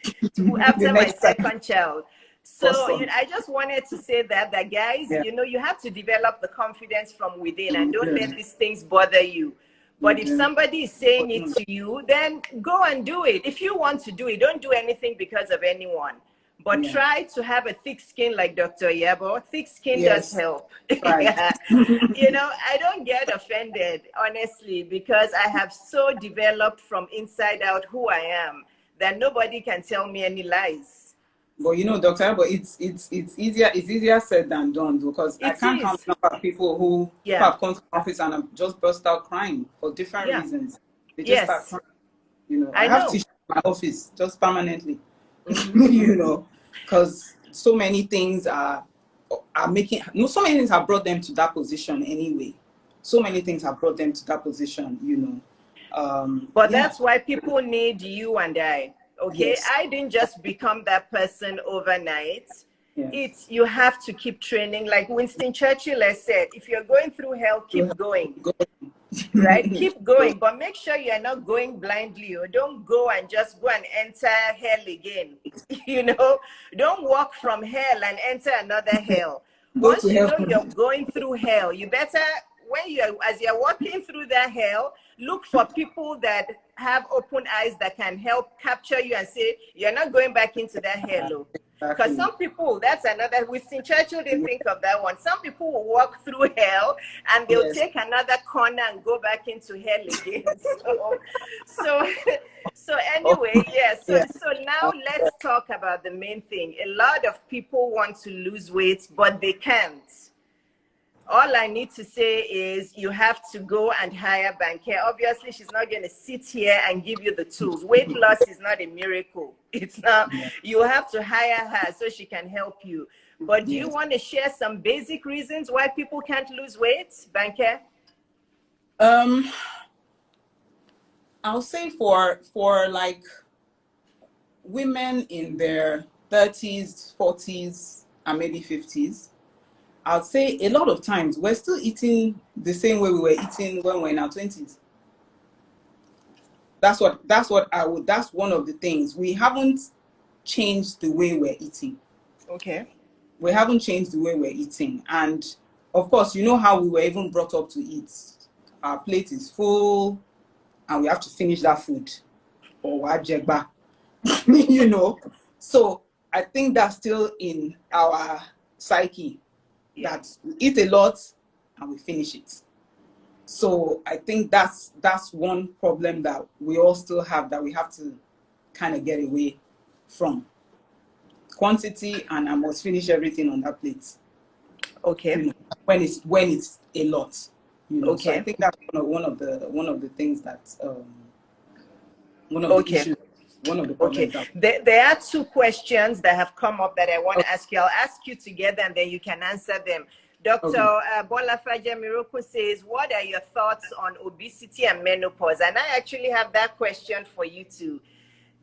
after my second child. So I just wanted to say that guys, you know, you have to develop the confidence from within, and don't let these things bother you. But if somebody is saying it to you, then go and do it. If you want to do it, don't do anything because of anyone. But try to have a thick skin like Dr. Iyabo. Thick skin does help. You know, I don't get offended, honestly, because I have so developed from inside out who I am that nobody can tell me any lies. But you know, Dr. Iyabo, it's easier said than done, because I can't count the number of people who have come to office and have just burst out crying for different reasons. They just start crying. You know, I have tissues in my office just permanently. You know, because so many things are making, so many things have brought them to that position anyway. So many things have brought them to that position, you know. But that's why people need you and I. Okay, I didn't just become that person overnight. It's, you have to keep training. Like Winston Churchill has said, if you're going through hell, keep going. Right? Keep going, but make sure you're not going blindly, or don't go and just go and enter hell again. You know, don't walk from hell and enter another hell. Once you know you're going through hell, you better, as you're walking through that hell, look for people that have open eyes that can help capture you and say, you're not going back into that hell. Because some people, that's another, Winston Churchill didn't think of that one. Some people will walk through hell and they'll take another corner and go back into hell again. So anyway, so now let's talk about the main thing. A lot of people want to lose weight, but they can't. All I need to say is you have to go and hire Banker. Obviously, she's not going to sit here and give you the tools. Weight loss is not a miracle. It's not. Yeah. You have to hire her so she can help you. But do you Yes. want to share some basic reasons why people can't lose weight, Banker? I'll say for like women in their 30s, 40s, and maybe 50s, I'd say a lot of times we're still eating the same way we were eating when we were in our 20s. That's one of the things. We haven't changed the way we're eating. Okay. We haven't changed the way we're eating. And of course, you know how we were even brought up to eat. Our plate is full and we have to finish that food. Or wajegba. You know. So I think that's still in our psyche. Yeah. That we eat a lot and we finish it. So I think that's one problem that we all still have, that we have to kind of get away from. Quantity, and I must finish everything on that plate. Okay. You know, when it's a lot. You know. Okay. So I think that's one of the things that one of the issues, one of the problems. There are two questions that have come up that I want to ask you. I'll ask you together and then you can answer them. Dr. Bolafaje Miroko says, what are your thoughts on obesity and menopause? And I actually have that question for you too.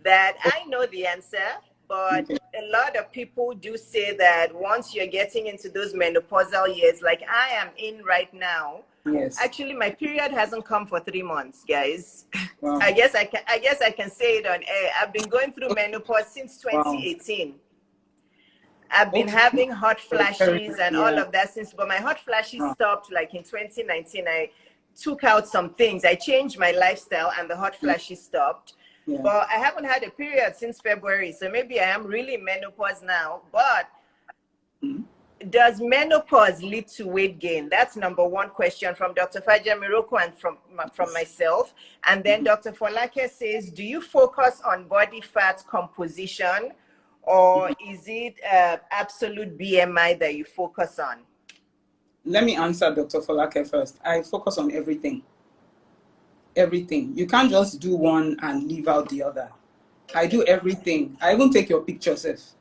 That I know the answer, but a lot of people do say that once you're getting into those menopausal years, like I am in right now, yes. Actually, my period hasn't come for 3 months, guys. Wow. I guess I can say it on air. I've been going through menopause since 2018. Wow. I've been having hot flashes and all of that since, but my hot flashes stopped like in 2019. I took out some things. I changed my lifestyle and the hot flashes stopped. Yeah. But I haven't had a period since February, so maybe I am really in menopause now. But does menopause lead to weight gain? That's number one question from Dr. Faja Miroko and from myself. And then Dr. Folake says, do you focus on body fat composition, or is it absolute BMI that you focus on? Let me answer Dr. Folake first. I focus on everything. Everything. You can't just do one and leave out the other. I do everything. I even take your picture, Seth.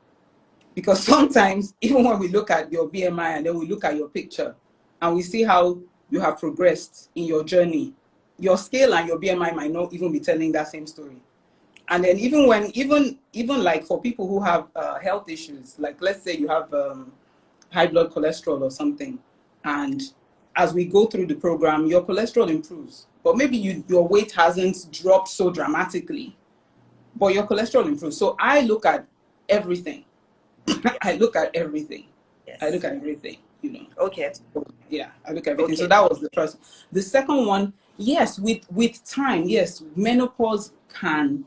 Because sometimes, even when we look at your BMI and then we look at your picture and we see how you have progressed in your journey, your scale and your BMI might not even be telling that same story. And then even like for people who have health issues, like let's say you have high blood cholesterol or something, and as we go through the program, your cholesterol improves. But maybe your weight hasn't dropped so dramatically, but your cholesterol improves. So I look at everything. I look at everything. Yes. I look at everything, you know. Okay. So, yeah, I look at everything. Okay. So that was the first. The second one, yes, with time, yes, menopause can.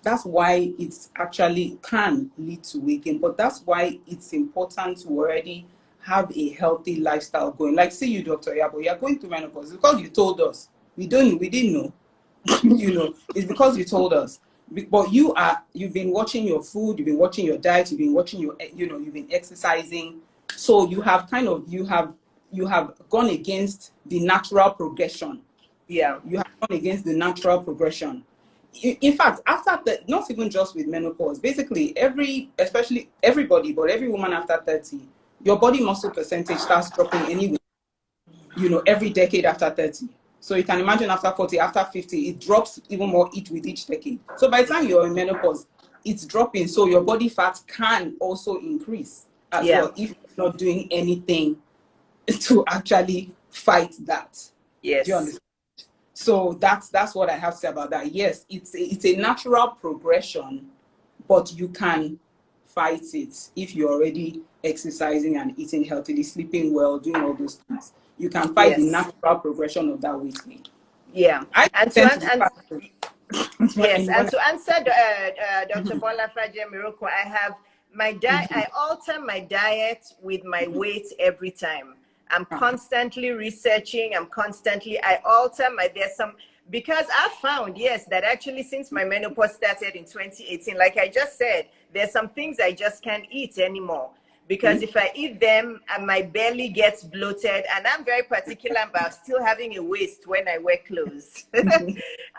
That's why it's actually can lead to weight gain. But that's why it's important to already have a healthy lifestyle going. Like, see you, Dr. Iyabo, you're going through menopause because you told us. We didn't know. You know, it's because you told us. But you've been watching your food, you've been watching your diet, you've been watching you've been exercising. So you have gone against the natural progression. Yeah. You have gone against the natural progression. In fact, after not even just with menopause, basically especially everybody, but every woman after 30, your body muscle percentage starts dropping anyway, you know, every decade after 30. So you can imagine after 40, after 50, it drops even more with each decade. So by the time you're in menopause, it's dropping. So your body fat can also increase as well if you're not doing anything to actually fight that. Yes. Do you understand? So that's what I have to say about that. Yes, it's a natural progression, but you can fight it if you're already exercising and eating healthily, sleeping well, doing all those things. You can fight the natural progression of that weight gain. Yeah. And to answer Dr. Bolafaje Miroko, I have my diet. I alter my diet with my weight every time. I'm constantly researching. I alter because I found, yes, that actually since my menopause started in 2018, like I just said, there's some things I just can't eat anymore because if I eat them and my belly gets bloated, and I'm very particular about still having a waist when I wear clothes. I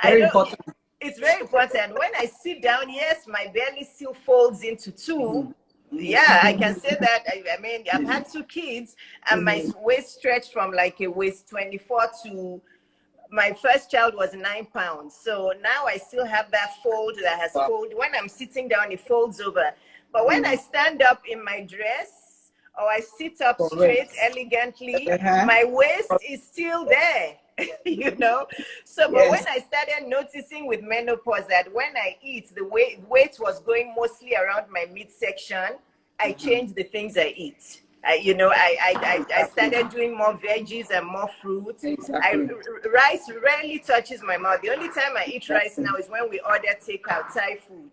Very don't, important. it's very important. When I sit down, yes, my belly still folds into two. Yeah, I can say that. I mean, I've had 2 kids, and my waist stretched from like a waist 24 to my first child was 9 pounds. So now I still have that fold that has folded. When I'm sitting down, it folds over. But when I stand up in my dress or I sit up straight elegantly, my waist is still there, you know? So, but when I started noticing with menopause that when I eat, the weight was going mostly around my midsection, I changed the things I eat. I started doing more veggies and more fruits. Rice rarely touches my mouth. The only time I eat rice now is when we order takeout Thai food,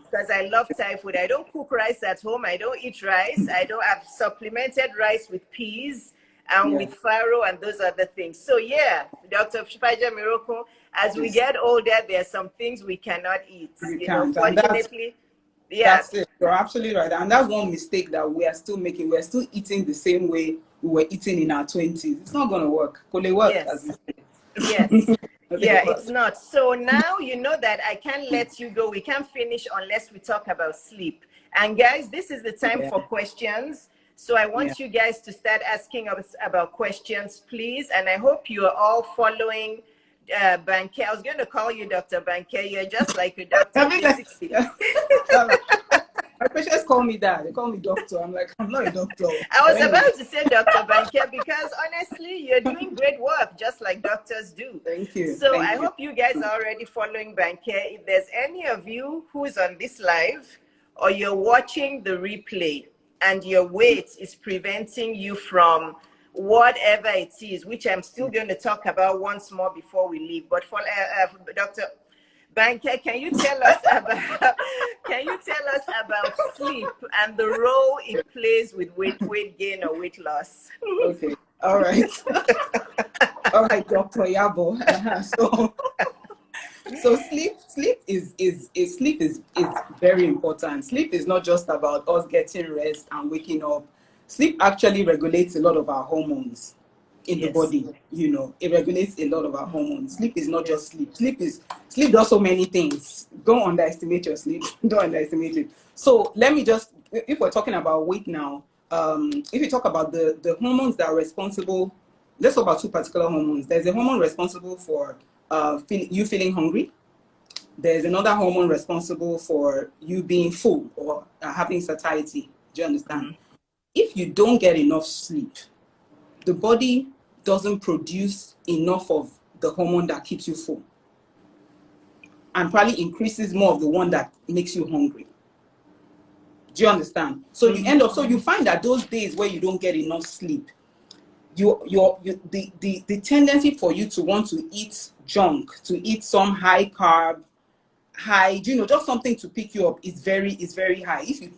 because I love Thai food. I don't cook rice at home. I don't eat rice. I've supplemented rice with peas and with farro and those other things. So yeah, Dr. Shipaja Miracle, as we get older, there are some things we cannot eat. Fortunately. That's it. You're absolutely right. And that's one mistake that we are still making. We're still eating the same way we were eating in our 20s. It's not going to work. Could it work? Yes. Yeah, it's not. So now you know that I can't let you go. We can't finish unless we talk about sleep. And guys, this is the time for questions. So I want you guys to start asking us about questions, please. And I hope you are all following Banke. I was going to call you Dr. Banke. You're just like a doctor. My patients call me that. They call me doctor. I'm like, I'm not a doctor. I was about to say Dr. Banke because honestly, you're doing great work, just like doctors do. Thank you. So I hope you guys are already following Banke. If there's any of you who is on this live or you're watching the replay and your weight is preventing you from whatever it is, which I'm still going to talk about once more before we leave. But for Dr. Banke, can you tell us about sleep and the role it plays with weight gain or weight loss? Okay. All right. All right, Dr. Iyabo. So sleep is very important. Sleep is not just about us getting rest and waking up. Sleep actually regulates a lot of our hormones in the body. You know, it regulates a lot of our hormones. Sleep is not just sleep. Sleep does so many things. Don't underestimate your sleep. Don't underestimate it. So let me just, if we're talking about weight now, if you talk about the hormones that are responsible, let's talk about 2 particular hormones. There's a hormone responsible for you feeling hungry. There's another hormone responsible for you being full or having satiety. Do you understand? If you don't get enough sleep, the body doesn't produce enough of the hormone that keeps you full and probably increases more of the one that makes you hungry. Do you understand? So you end up, so you find that those days where you don't get enough sleep, the tendency for you to want to eat junk, to eat some high carb, just something to pick you up is very high. If you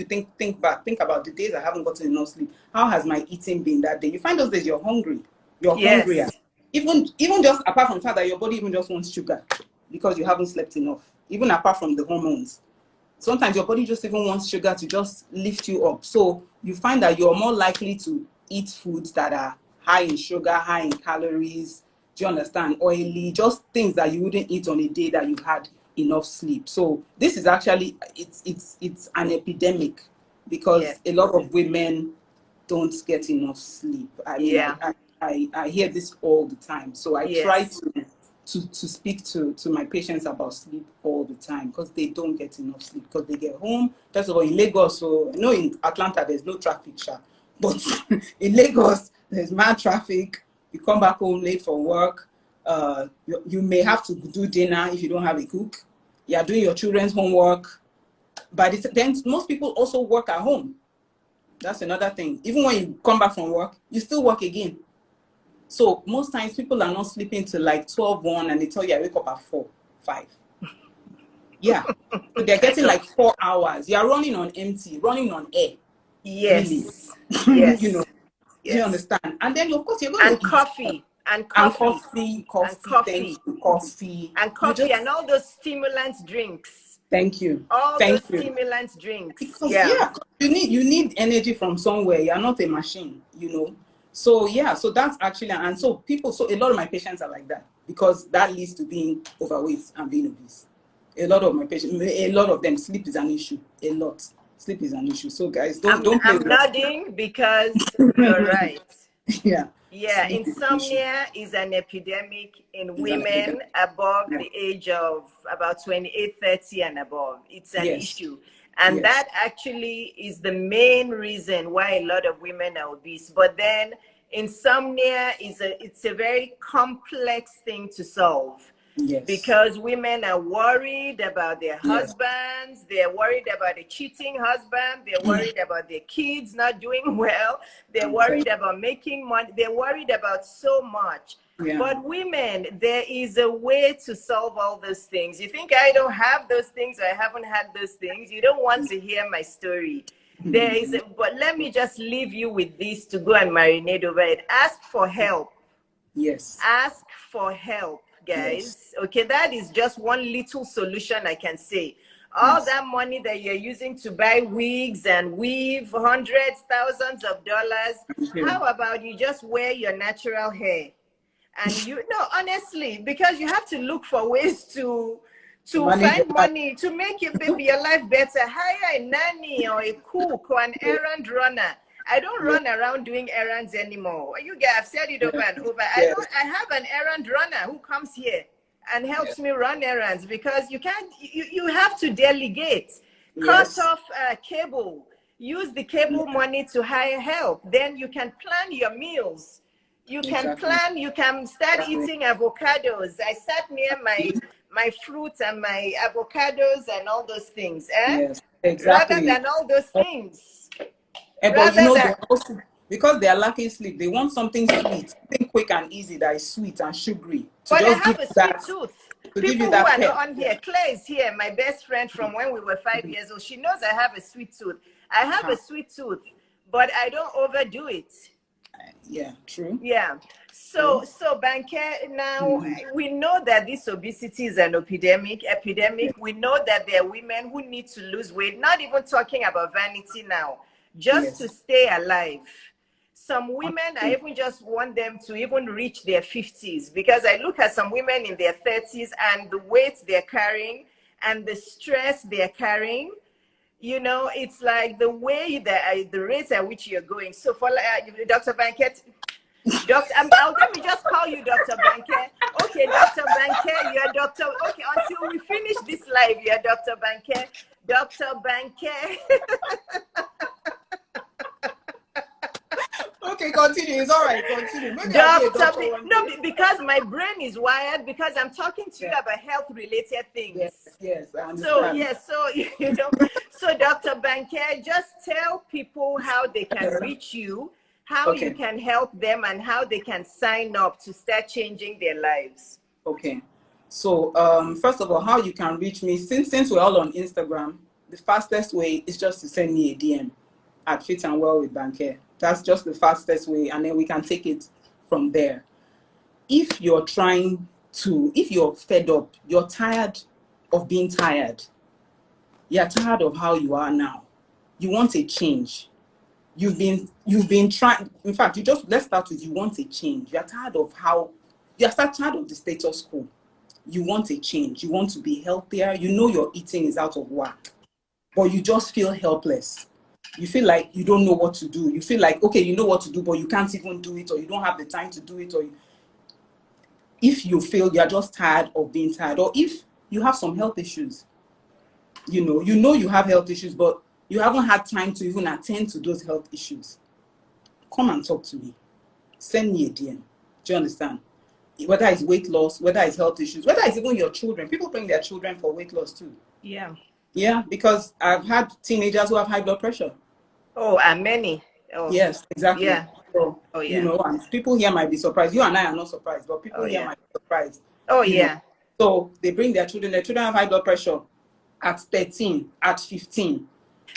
think about the days I haven't gotten enough sleep, how has my eating been that day? You find those days you're hungry. You're hungrier. Even just apart from the fact that your body even just wants sugar because you haven't slept enough. Even apart from the hormones. Sometimes your body just even wants sugar to just lift you up. So you find that you're more likely to eat foods that are high in sugar, high in calories. Do you understand? Oily, just things that you wouldn't eat on a day that you've had enough sleep. So this is actually it's an epidemic because a lot of women don't get enough sleep. I mean, I hear this all the time. So I try to speak to my patients about sleep all the time because they don't get enough sleep because they get home. First of all, in Lagos, so I know in Atlanta there's no traffic, but in Lagos there's mad traffic. You come back home late for work. You may have to do dinner if you don't have a cook. You are doing your children's homework. But then most people also work at home. That's another thing. Even when you come back from work, you still work again. So most times people are not sleeping till like 12, 1 and they tell you I wake up at 4, 5. Yeah. So they're getting like 4 hours. You're running on empty, running on air. Yes. Really. Yes. Do you understand? And then of course you're going to eat. Coffee. And coffee. And all those stimulant drinks. Thank you. All those Thank you. stimulant drinks. Because Yeah. yeah, you need energy from somewhere. You're not a machine, you know. So yeah, so that's actually, and so people, so a lot of my patients are like that because that leads to being overweight and being obese. A lot of my patients, a lot of them, sleep is an issue. A lot, sleep is an issue. So guys, don't play I'm with us. nodding because you're right. Yeah, Yeah, sleep is an issue. insomnia is an epidemic in It's an women epidemic. above Yeah. the age of about 28, 30 and above. It's an Yes. issue. And Yes. that actually is the main reason why a lot of women are obese. But then insomnia it's a very complex thing to solve. Yes. Because women are worried about their Yes. husbands, they're worried about a cheating husband, they're worried about their kids not doing well, they're I'm telling worried about making money, they're worried about so much. you. Yeah. But women, there is a way to solve all those things. You think I don't have those things or I haven't had those things? You don't want to hear my story. There is, but let me just leave you with this to go and marinate over it. Ask for help. Yes. Ask for help, Yes. guys. Okay, that is just one little solution I can say. All Yes. that money that you're using to buy wigs and weave hundreds, thousands of dollars, how about you just wear your natural hair? And you know, honestly, because you have to look for ways to Manage your find life. money to make your baby your life better. Hire a nanny or a cook or an errand runner. I don't Yes. run around doing errands anymore. You guys have said it over and over. Yes. I have an errand runner who comes here and helps Yes. me run errands because you can't, you have to delegate. Cut Yes. off cable. Use the cable money to hire help. Then you can plan your meals. You can Exactly. plan, you can start Exactly. eating avocados. I sat near my fruits and my avocados and all those things. Yes. Rather Exactly. than all those things. But you Rather know, than, they also, because they are lacking sleep, they want something sweet, something quick and easy that is sweet and sugary to but I just give have a you sweet that, tooth. to give you People who that are not pep. on here, Claire is here, my best friend from when we were 5 years old. She knows I have a sweet tooth. I have a sweet tooth, but I don't overdo it. Yeah, true. Yeah. True. So Banker, now we know that this obesity is an epidemic. Yeah. We know that there are women who need to lose weight, not even talking about vanity now, just to Yes. stay alive. Some women, I even just want them to even reach their 50s because I look at some women in their 30s and the weight they're carrying and the stress they're carrying. You know, it's like the way that the rate at which you're going. So for Dr. Banket, let me just call you Dr. Banke. Okay, Dr. Banke, you're Dr. Okay, until we finish this live, you're Dr. Banke. Dr. Banke. Okay, continue. It's all right. Continue. Maybe I'll be a doctor one No, day. because my brain is wired, because I'm talking to you Yeah. about health-related things. Yes. Yes. I So, understand. yes, so, you know, so Dr. Banke, just tell people how they can reach you, how you Okay. can help them, and how they can sign up to start changing their lives. Okay. So, first of all, how you can reach me, since we're all on Instagram, the fastest way is just to send me a DM at Fit and Well with Banker. That's just the fastest way, and then we can take it from there. If you're if you're fed up, you're tired of being tired, you're tired of how you are now, you want a change. You've been trying, in fact, let's start with, you want a change. You're tired of tired of the status quo. You want a change. You want to be healthier. You know your eating is out of whack, but you just feel helpless. You feel like you don't know what to do. You feel like, okay, you know what to do, but you can't even do it, or you don't have the time to do it. If you feel you're just tired of being tired, or if you have some health issues, you know you have health issues, but you haven't had time to even attend to those health issues, come and talk to me. Send me a DM. Do you understand? Whether it's weight loss, whether it's health issues, whether it's even your children. People bring their children for weight loss too. Yeah. Yeah, because I've had teenagers who have high blood pressure. Oh, and many. Oh, yes, exactly. Yeah. So, Oh, yeah. you know, and people here might be surprised. You and I are not surprised, but people here Yeah. might be surprised. Oh, you yeah. know. So they bring their children. Their children have high blood pressure at 13, at 15.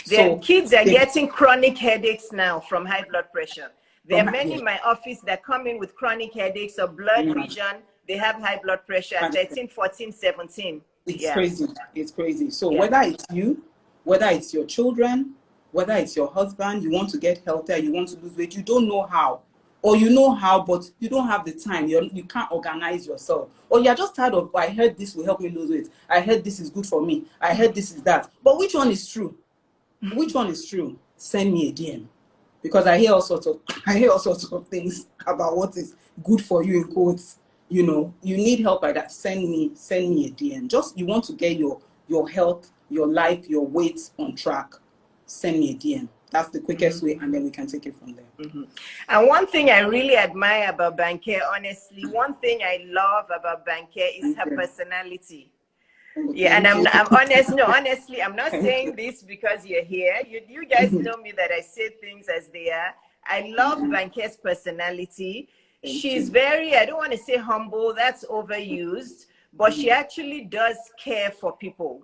Their So kids are getting chronic headaches now from high blood pressure. There are many in my office that come in with chronic headaches or blood region. They have high blood pressure at 13, 14, 17. It's Yeah. crazy. It's crazy. So Yeah. whether it's you, whether it's your children, whether it's your husband, you want to get healthier, you want to lose weight, you don't know how. Or you know how, but you don't have the time. You can't organize yourself. Or you're just tired of, I heard this will help me lose weight. I heard this is good for me. I heard this is that. But which one is true? Which one is true? Send me a DM. Because I hear all sorts of things about what is good for you in quotes. You know, you need help like that. Send me a DM. Just you want to get your health, your life, your weight on track. Send me a DM. That's the quickest way, and then we can take it from there. And one thing I really admire about Banke, honestly, one thing I love about Banke is her personality. Oh, Yeah, and thank you. I'm honest. No, honestly, I'm not Thank saying you. this because you're here. You guys know me that I say things as they are. I love Banke's personality. Thank She's you. very, I don't want to say humble, that's overused, but she actually does care for people.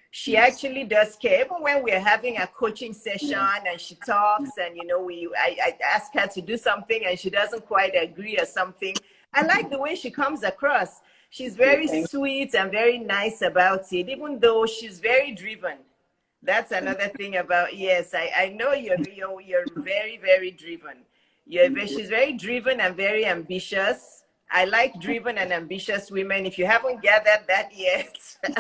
She Yes. actually does care. Even when we're having a coaching session and she talks and, you know, I ask her to do something and she doesn't quite agree or something. I like the way she comes across. She's very Thank sweet and very nice about it, even though she's very driven. That's another thing about, yes, I know you're very, very driven. you. She's very driven and very ambitious. I like driven and ambitious women. If you haven't gathered that yet,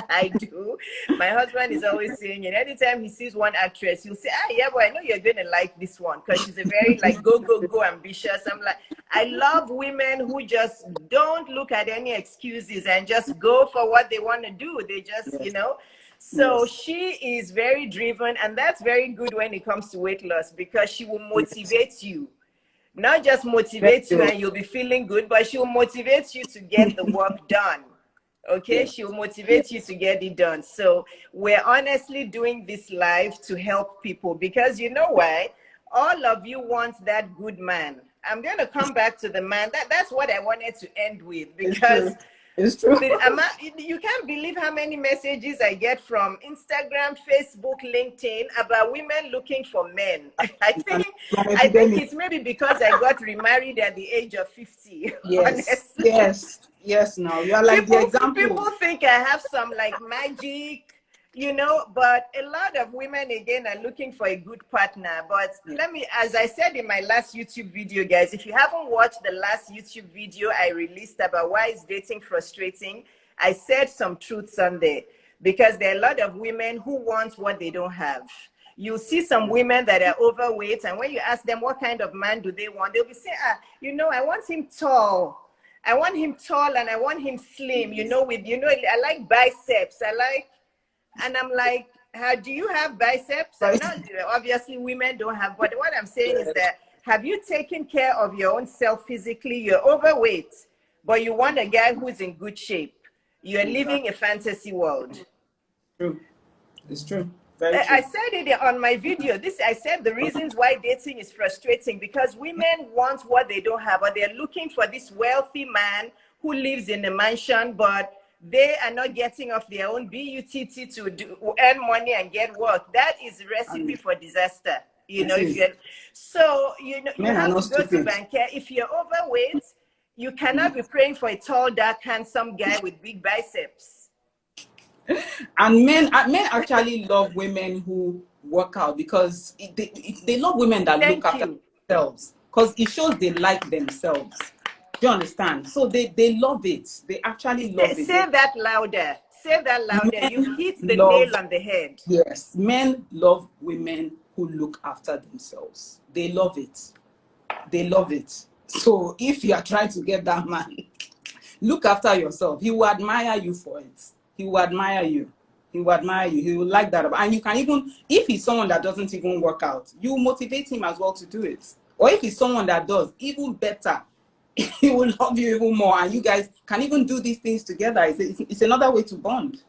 I do. My husband is always saying it. Anytime he sees one actress, he'll say, ah, yeah, but I know you're going to like this one because she's a very like go, go, go ambitious. I'm like, I love women who just don't look at any excuses and just go for what they want to do. They just, Yes. So Yes. she is very driven, and that's very good when it comes to weight loss because she will Yes. motivate you. Not just Thank motivate you you. and you'll be feeling good, but she'll motivate you to get the work done. Okay, Yes. she'll Yes. motivate you to get it done. So we're honestly doing this live to help people because you know why? All of you want that good man. I'm going to come back to the man. That's what I wanted to end with It's true. because It's true. you can't believe how many messages I get from Instagram, Facebook, LinkedIn about women looking for men. And from I think epidemic. it's maybe because I got remarried at the age of 50. Yes. Honestly, Yes. Yes. Now you are like the people example. think I have some like magic, but a lot of women again are looking for a good partner. But Yeah. let me, as I said in my last YouTube video, guys, if you haven't watched the last YouTube video I released about why is dating frustrating, I said some truths on there because there are a lot of women who want what they don't have. You see some women that are overweight, and when you ask them what kind of man do they want, they'll be saying, I want him tall. I want him tall and I want him slim, I like biceps. And I'm like, how do you have biceps? I'm Right. not, obviously women don't have, but what I'm saying is Yes. that have you taken care of your own self physically? You're overweight, but you want a guy who's in good shape. You're living a fantasy world. True. It's true. Very I true. said it on my video. I said the reasons why dating is frustrating because women want what they don't have, or they're looking for this wealthy man who lives in a mansion, but they are not getting off their own BUTT to earn money and get work. That is a recipe And for disaster. it If is. you're so you Men are have not to go to stupid. Banker. If you're overweight, you cannot be praying for a tall, dark, handsome guy with big biceps. And men actually love women who work out because they love women that look Thank after you. themselves because it shows they like themselves. Do you understand? So they love it. They actually love it. Say that louder. Say that louder. You've Men hit the love, nail on the head. yes, men love women who look after themselves. They love it. They love it. So if you are trying to get that man, look after yourself. He will admire you for it. He will admire you. He will admire you. He will like that. And you can even, if he's someone that doesn't even work out, you motivate him as well to do it. Or if he's someone that does, even better, he will love you even more. And you guys can even do these things together. It's another way to bond.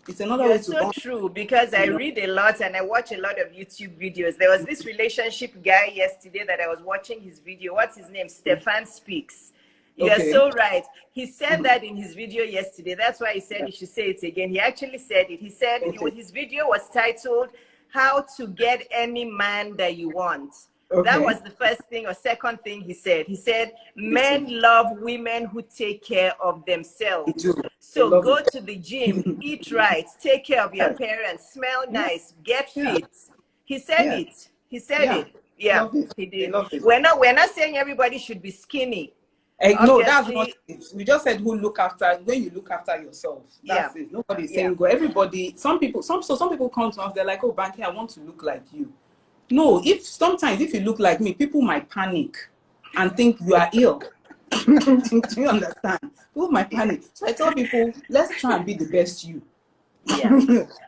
It's another You're way to so bond. true because I You know? read a lot and I watch a lot of YouTube videos. There was this relationship guy yesterday that I was watching his video. What's his name? Stefan Speaks. You're Okay. so right. He said that in his video yesterday. That's why he said you should say it again. He actually said it. He said Okay. his video was titled, How to Get Any Man That You Want. That Okay. was the first thing or second thing he said. He said, Me too. men love women who take care of They themselves. do. They So love go it. to the gym, eat right, take care of your Yes. appearance, smell Yeah. nice, get Yeah. fit. He said Yeah. it. He said Yeah. it. They Yeah, love it. he They did. love it. We're not saying everybody should be skinny. No, that's not Obviously, it. We just said who look after when you look after yourself. yeah, That's it. Nobody's yeah, saying go. Everybody, some people come to us, they're like, oh, Banky, I want to look like you. No, sometimes if you look like me, people might panic and think you are ill. Do you understand? People might panic. So I tell people, let's try and be the best you. yeah,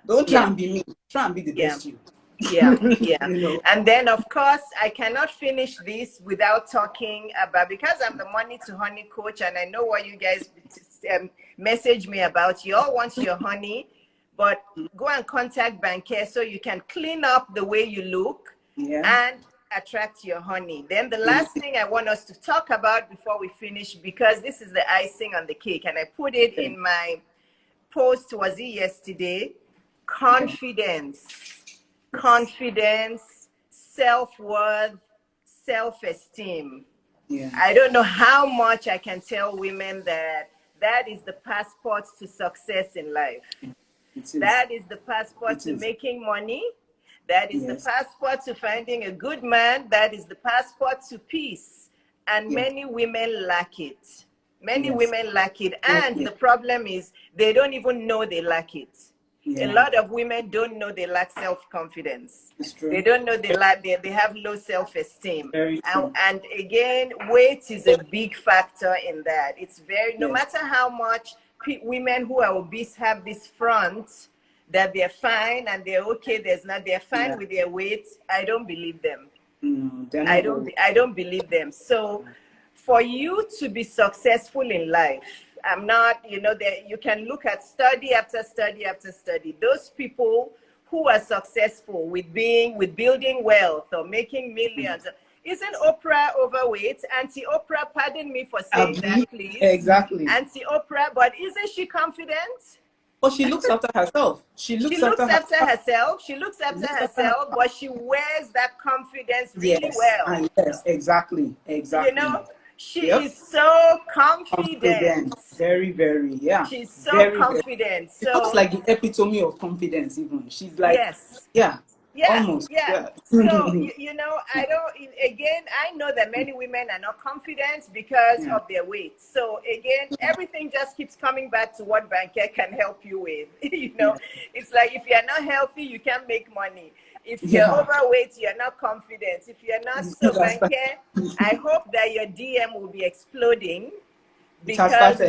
Don't try yeah, and be me. Try and be the yeah. best you. Yeah, yeah. You know. And then, of course, I cannot finish this without talking about, because I'm the money to honey coach, and I know what you guys message me about. You all want your honey, but go and contact Banker so you can clean up the way you look Yeah. and attract your honey. Then the last thing I want us to talk about before we finish, because this is the icing on the cake, and I put it Okay. in my post, was it yesterday? Okay. Confidence. Yes. Confidence, self-worth, self-esteem. Yeah. I don't know how much I can tell women that that is the passport to success in life. It is. That is the passport It to is. making money. That is the Yes. passport to finding a good man. That is the passport to peace. And Yes. many women lack it. Many Yes. women lack it. Yes. And Yes. the problem is they don't even know they lack it. A Yeah. lot of women don't know they lack self-confidence. It's true. They don't know they have low self-esteem. Very true. And again, weight is a big factor in that. It's very, no Yes. matter how much women who are obese have this front that they're fine and they're okay, they're fine Yeah. with their weight, I don't believe them. No, they're not all. I don't believe them. So for you to be successful in life, I'm not, that you can look at study after study after study. Those people who are successful with building wealth or making millions. Isn't Oprah overweight? Auntie Oprah, pardon me for saying that, please. Exactly. Auntie Oprah, but isn't she confident? But she looks after herself. She looks after herself. She looks after herself, but she wears that confidence really well. Yes, exactly. She is so confident. Very, very, yeah. She's so very, confident. Very. It looks like the epitome of confidence, even. She's like, yes. Yeah. Almost. Yeah. So, I know that many women are not confident because of their weight. So again, everything just keeps coming back to what Banker can help you with. It's like if you're not healthy, you can't make money. If you're overweight, you're not confident. If you're not, so Banker, I hope that your DM will be exploding. Because I've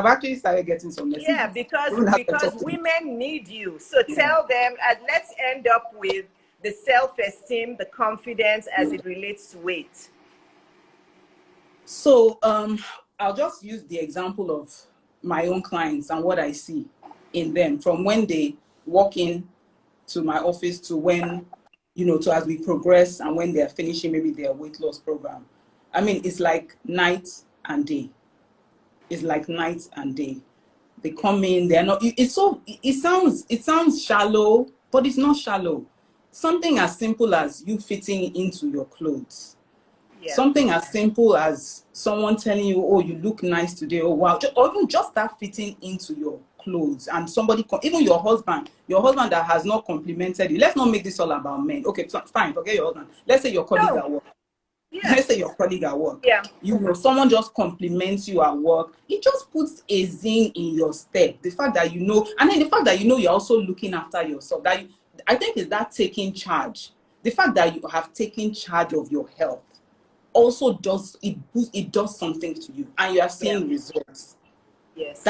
actually started getting some messages. Yeah, because women need you. So tell them, and let's end up with the self-esteem, the confidence as it relates to weight. So I'll just use the example of my own clients and what I see in them from when they walk in to my office to when, to as we progress and when they're finishing maybe their weight loss program. I mean, it's like night and day. It's like night and day. They come in, they're not, it sounds shallow, but it's not shallow. Something as simple as you fitting into your clothes. Yeah. Something as simple as someone telling you, oh, you look nice today, oh, wow. Or even just that fitting into your clothes. And somebody, even your husband that has not complimented you. Let's not make this all about men. Okay, fine, forget your husband. Let's say your colleague at work. Yeah. Let's say your colleague at work. Yeah. Someone just compliments you at work. It just puts a zing in your step. The fact that and then the fact that you're also looking after yourself. I think is that taking charge. The fact that you have taken charge of your health also does something to you, and you are seeing results. Yes.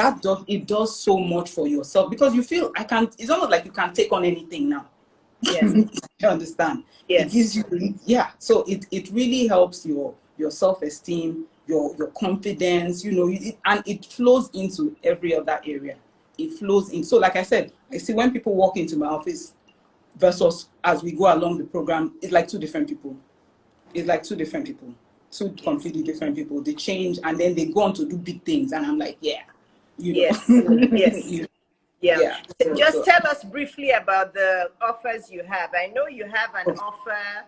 It does so much for yourself because you feel it's almost like you can't take on anything now. Yes. You understand? Yes. It gives you, so it really helps your self-esteem, your confidence, and it flows into every other area. It flows in. So like I said, I see when people walk into my office versus as we go along the program, it's like two different people. Two completely different people. They change and then they go on to do big things, and I'm like, Yes. Yeah. Yeah. Just tell us briefly about the offers you have. I know you have an offer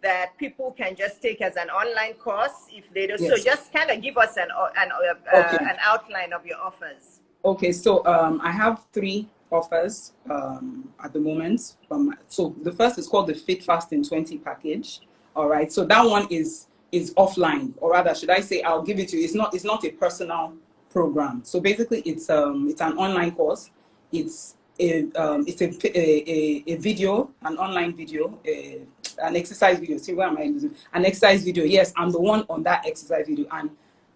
that people can just take as an online course if they do. So Yes. just kind of give us Okay. an outline of your offers. Okay. So I have three offers at the moment. So the first is called the Fit Fast in 20 package. All right. So that one is offline, or rather, should I say, I'll give it to you. It's not a personal program. So basically, it's an online course. It's a video, an online video, an exercise video. See, where am I using? An exercise video. Yes, I'm the one on that exercise video, and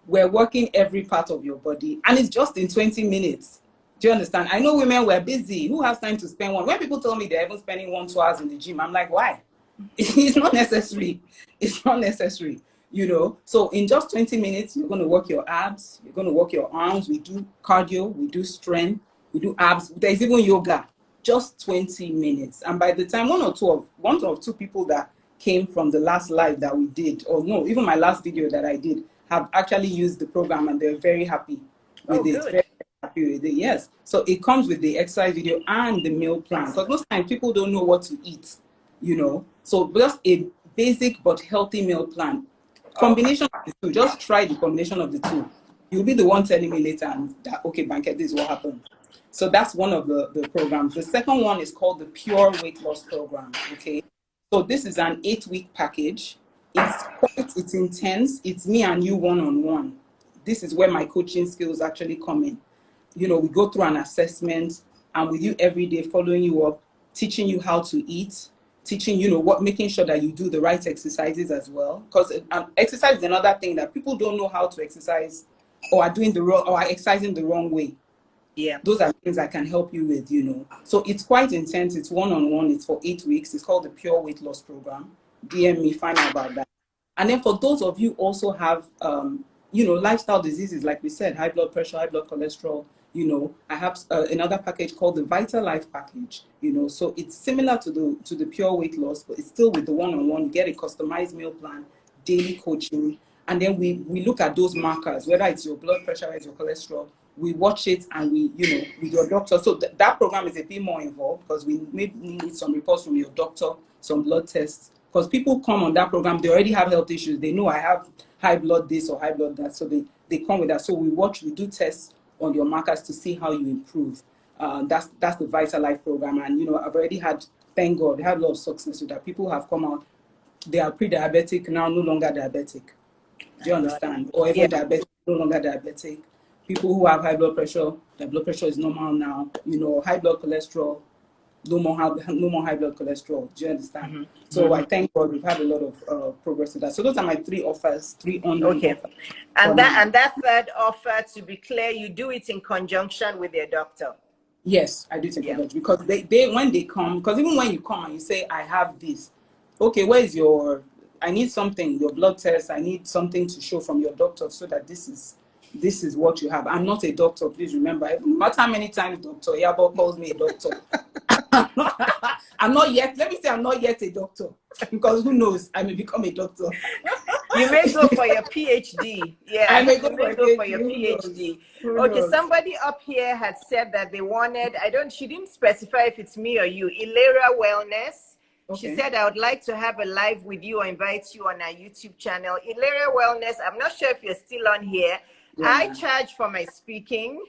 we're working every part of your body, and it's just in 20 minutes. Do you understand? I know women were busy. Who has time to spend one? When people tell me they're even spending 1-2 hours in the gym, I'm like, why? It's not necessary. It's not necessary. So in just 20 minutes, you're going to work your abs, you're going to work your arms. We do cardio, we do strength, we do abs. There's even yoga. Just 20 minutes. And by the time one or two people that came from the last live that we did, or no, even my last video that I did, have actually used the program, and they're very happy with it. Good. Very happy with it. Yes. So it comes with the exercise video and the meal plan. Because most times people don't know what to eat, So just a basic but healthy meal plan. Combination of the two. Just try the combination of the two. You'll be the one telling me later that, okay, Banket, this is what happened. So that's one of the programs. The second one is called the Pure Weight Loss Program. Okay. So this is an 8-week package. It's intense. It's me and you one-on-one. This is where my coaching skills actually come in. We go through an assessment, and with you every day, following you up, teaching you how to eat, teaching making sure that you do the right exercises as well. Because exercise is another thing that people don't know how to exercise, or are doing or are exercising the wrong way. Yeah. Those are things I can help you with, So it's quite intense. It's one-on-one. It's for 8 weeks. It's called the Pure Weight Loss Program. DM me, find out about that. And then for those of you also have, lifestyle diseases, like we said, high blood pressure, high blood cholesterol, I have another package called the Vital Life package, So it's similar to the Pure Weight Loss, but it's still with the one-on-one. You get a customized meal plan, daily coaching, and then we look at those markers, whether it's your blood pressure or it's your cholesterol. We watch it, and with your doctor. So that program is a bit more involved, because we may need some reports from your doctor, some blood tests. Because people come on that program, they already have health issues. They know I have high blood this or high blood that. So they come with that. So we do tests on your markers to see how you improve. That's the Vital Life program. And, I've already had, thank God, had a lot of success with that. People have come out, they are pre-diabetic, now no longer diabetic. Do you understand? Or even diabetic, no longer diabetic. People who have high blood pressure, their blood pressure is normal now. High blood cholesterol, no more high blood cholesterol. Do you understand? Mm-hmm. So I thank God we've had a lot of progress with that. So those are my three offers, three online offers. And that third offer, to be clear, you do it in conjunction with your doctor. Yes, I do it in conjunction, because they when they come, because even when you come and you say, I have this, okay, where's I need something, your blood test, I need something to show from your doctor, so that this is what you have. I'm not a doctor, please remember. No matter how many times Dr. Iyabo calls me a doctor, I'm not yet a doctor, because who knows, I may become a doctor. You may go for your PhD. Yeah, I may go for your PhD. Who Okay, knows? somebody up here had said that they wanted, she didn't specify if it's me or you, Ilera Wellness. Okay. She said, I would like to have a live with you or invite you on our YouTube channel. Ilera Wellness, I'm not sure if you're still on here. Yeah. I charge for my speaking.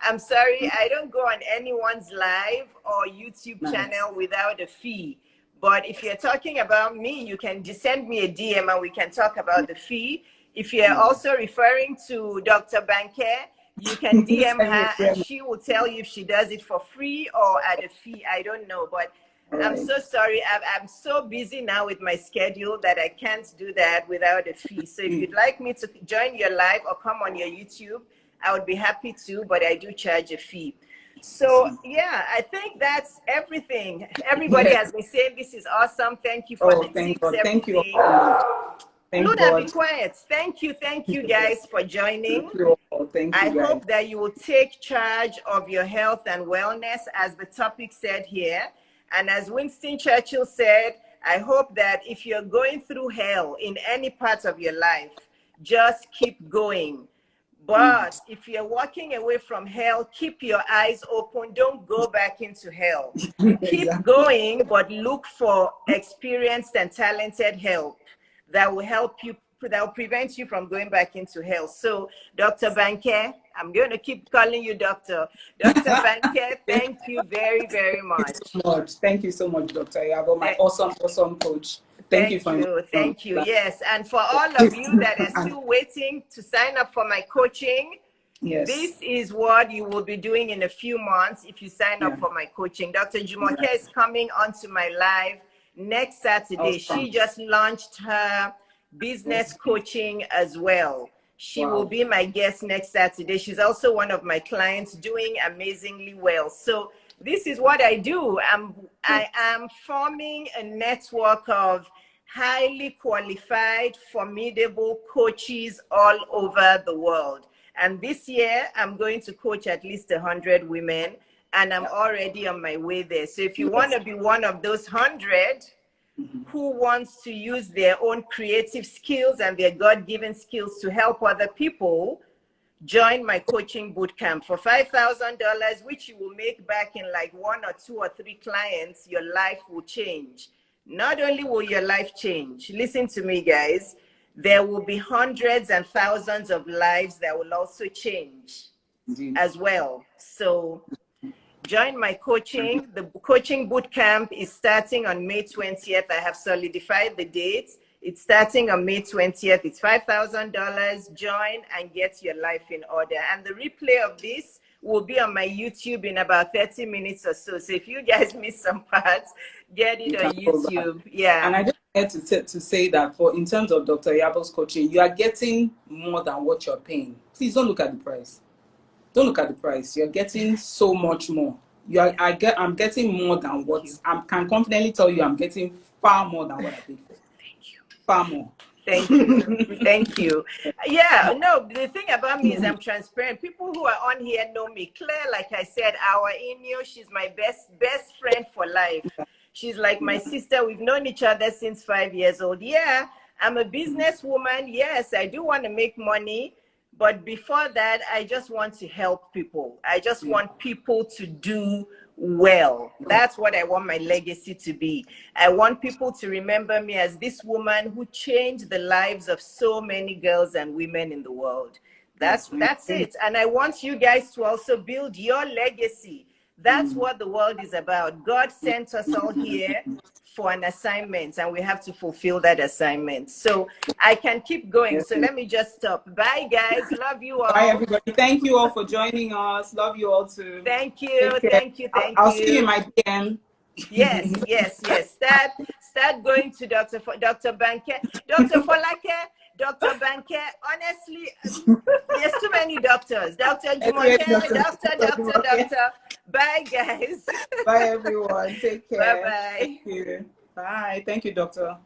I'm sorry, I don't go on anyone's live or YouTube channel without a fee. But if you're talking about me, you can send me a DM and we can talk about the fee. If you're also referring to Dr. Banke, you can DM her and she will tell you if she does it for free or at a fee. I don't know, but I'm so sorry. I'm so busy now with my schedule that I can't do that without a fee. So if you'd like me to join your live or come on your YouTube, I would be happy to, but I do charge a fee. So yeah, I think that's everything. Everybody has been saying this is awesome. Thank you for the tips. Thank you. Luna, be quiet. Thank you guys for joining. Thank you. I hope that you will take charge of your health and wellness, as the topic said here. And as Winston Churchill said, I hope that if you're going through hell in any part of your life, just keep going. But if you're walking away from hell, keep your eyes open. Don't go back into hell. Keep Exactly. going, but look for experienced and talented help that will help you, that will prevent you from going back into hell. So, Dr. Banke, I'm going to keep calling you Doctor. Dr. Banke, thank you very, very much. Thank you so much, Dr. Iyabo, my awesome coach. Thank you Thank for you. inviting Thank you. me. Yes. And for all of you that are still waiting to sign up for my coaching, Yes. this is what you will be doing in a few months if you sign up for my coaching. Dr. Jumoke is coming onto my live next Saturday. She just launched her business coaching as well. She will be my guest next Saturday. She's also one of my clients, doing amazingly well. So this is what I do. I am forming a network of highly qualified, formidable coaches all over the world. And this year, I'm going to coach at least 100 women, and I'm already on my way there. So if you want to be one of those 100 who wants to use their own creative skills and their God-given skills to help other people, join my coaching bootcamp for $5,000, which you will make back in like 1 or 2 or 3 clients. Your life will change. Not only will your life change, listen to me, guys, there will be hundreds and thousands of lives that will also change as well. So join my coaching. The coaching bootcamp is starting on May 20th. I have solidified the dates. It's starting on May 20th. It's $5,000. Join and get your life in order. And the replay of this will be on my YouTube in about 30 minutes or so. So if you guys miss some parts, get it on YouTube. Yeah. And I just wanted to say that in terms of Dr. Iyabo's coaching, you are getting more than what you're paying. Please don't look at the price. Don't look at the price. You're getting so much more. I'm getting more than what I can confidently tell you. I'm getting far more than what I paid for. Thank you. Far more. Thank you. Thank you. Yeah, no, the thing about me is I'm transparent. People who are on here know me. Claire, like I said, our Inyo, she's my best friend for life. She's like my sister. We've known each other since 5 years old. Yeah, I'm a businesswoman. Yes, I do want to make money. But before that, I just want to help people. I just want people to do well. That's what I want my legacy to be. I want people to remember me as this woman who changed the lives of so many girls and women in the world. That's it. And I want you guys to also build your legacy. That's what the world is about. God sent us all here for an assignment, and we have to fulfill that assignment. So I can keep going. So let me just stop. Bye, guys. Love you all. Bye, everybody. Thank you all for joining us. Love you all too. Thank you. Thank you. I'll see you in my DM. Yes. Start going to Dr. Banke. Dr. Folake, Dr. Banke. Honestly, there's too many doctors. Dr. Jumoke, doctor. Bye, guys. Bye, everyone. Take care. Bye-bye. Thank you. Bye. Thank you, doctor.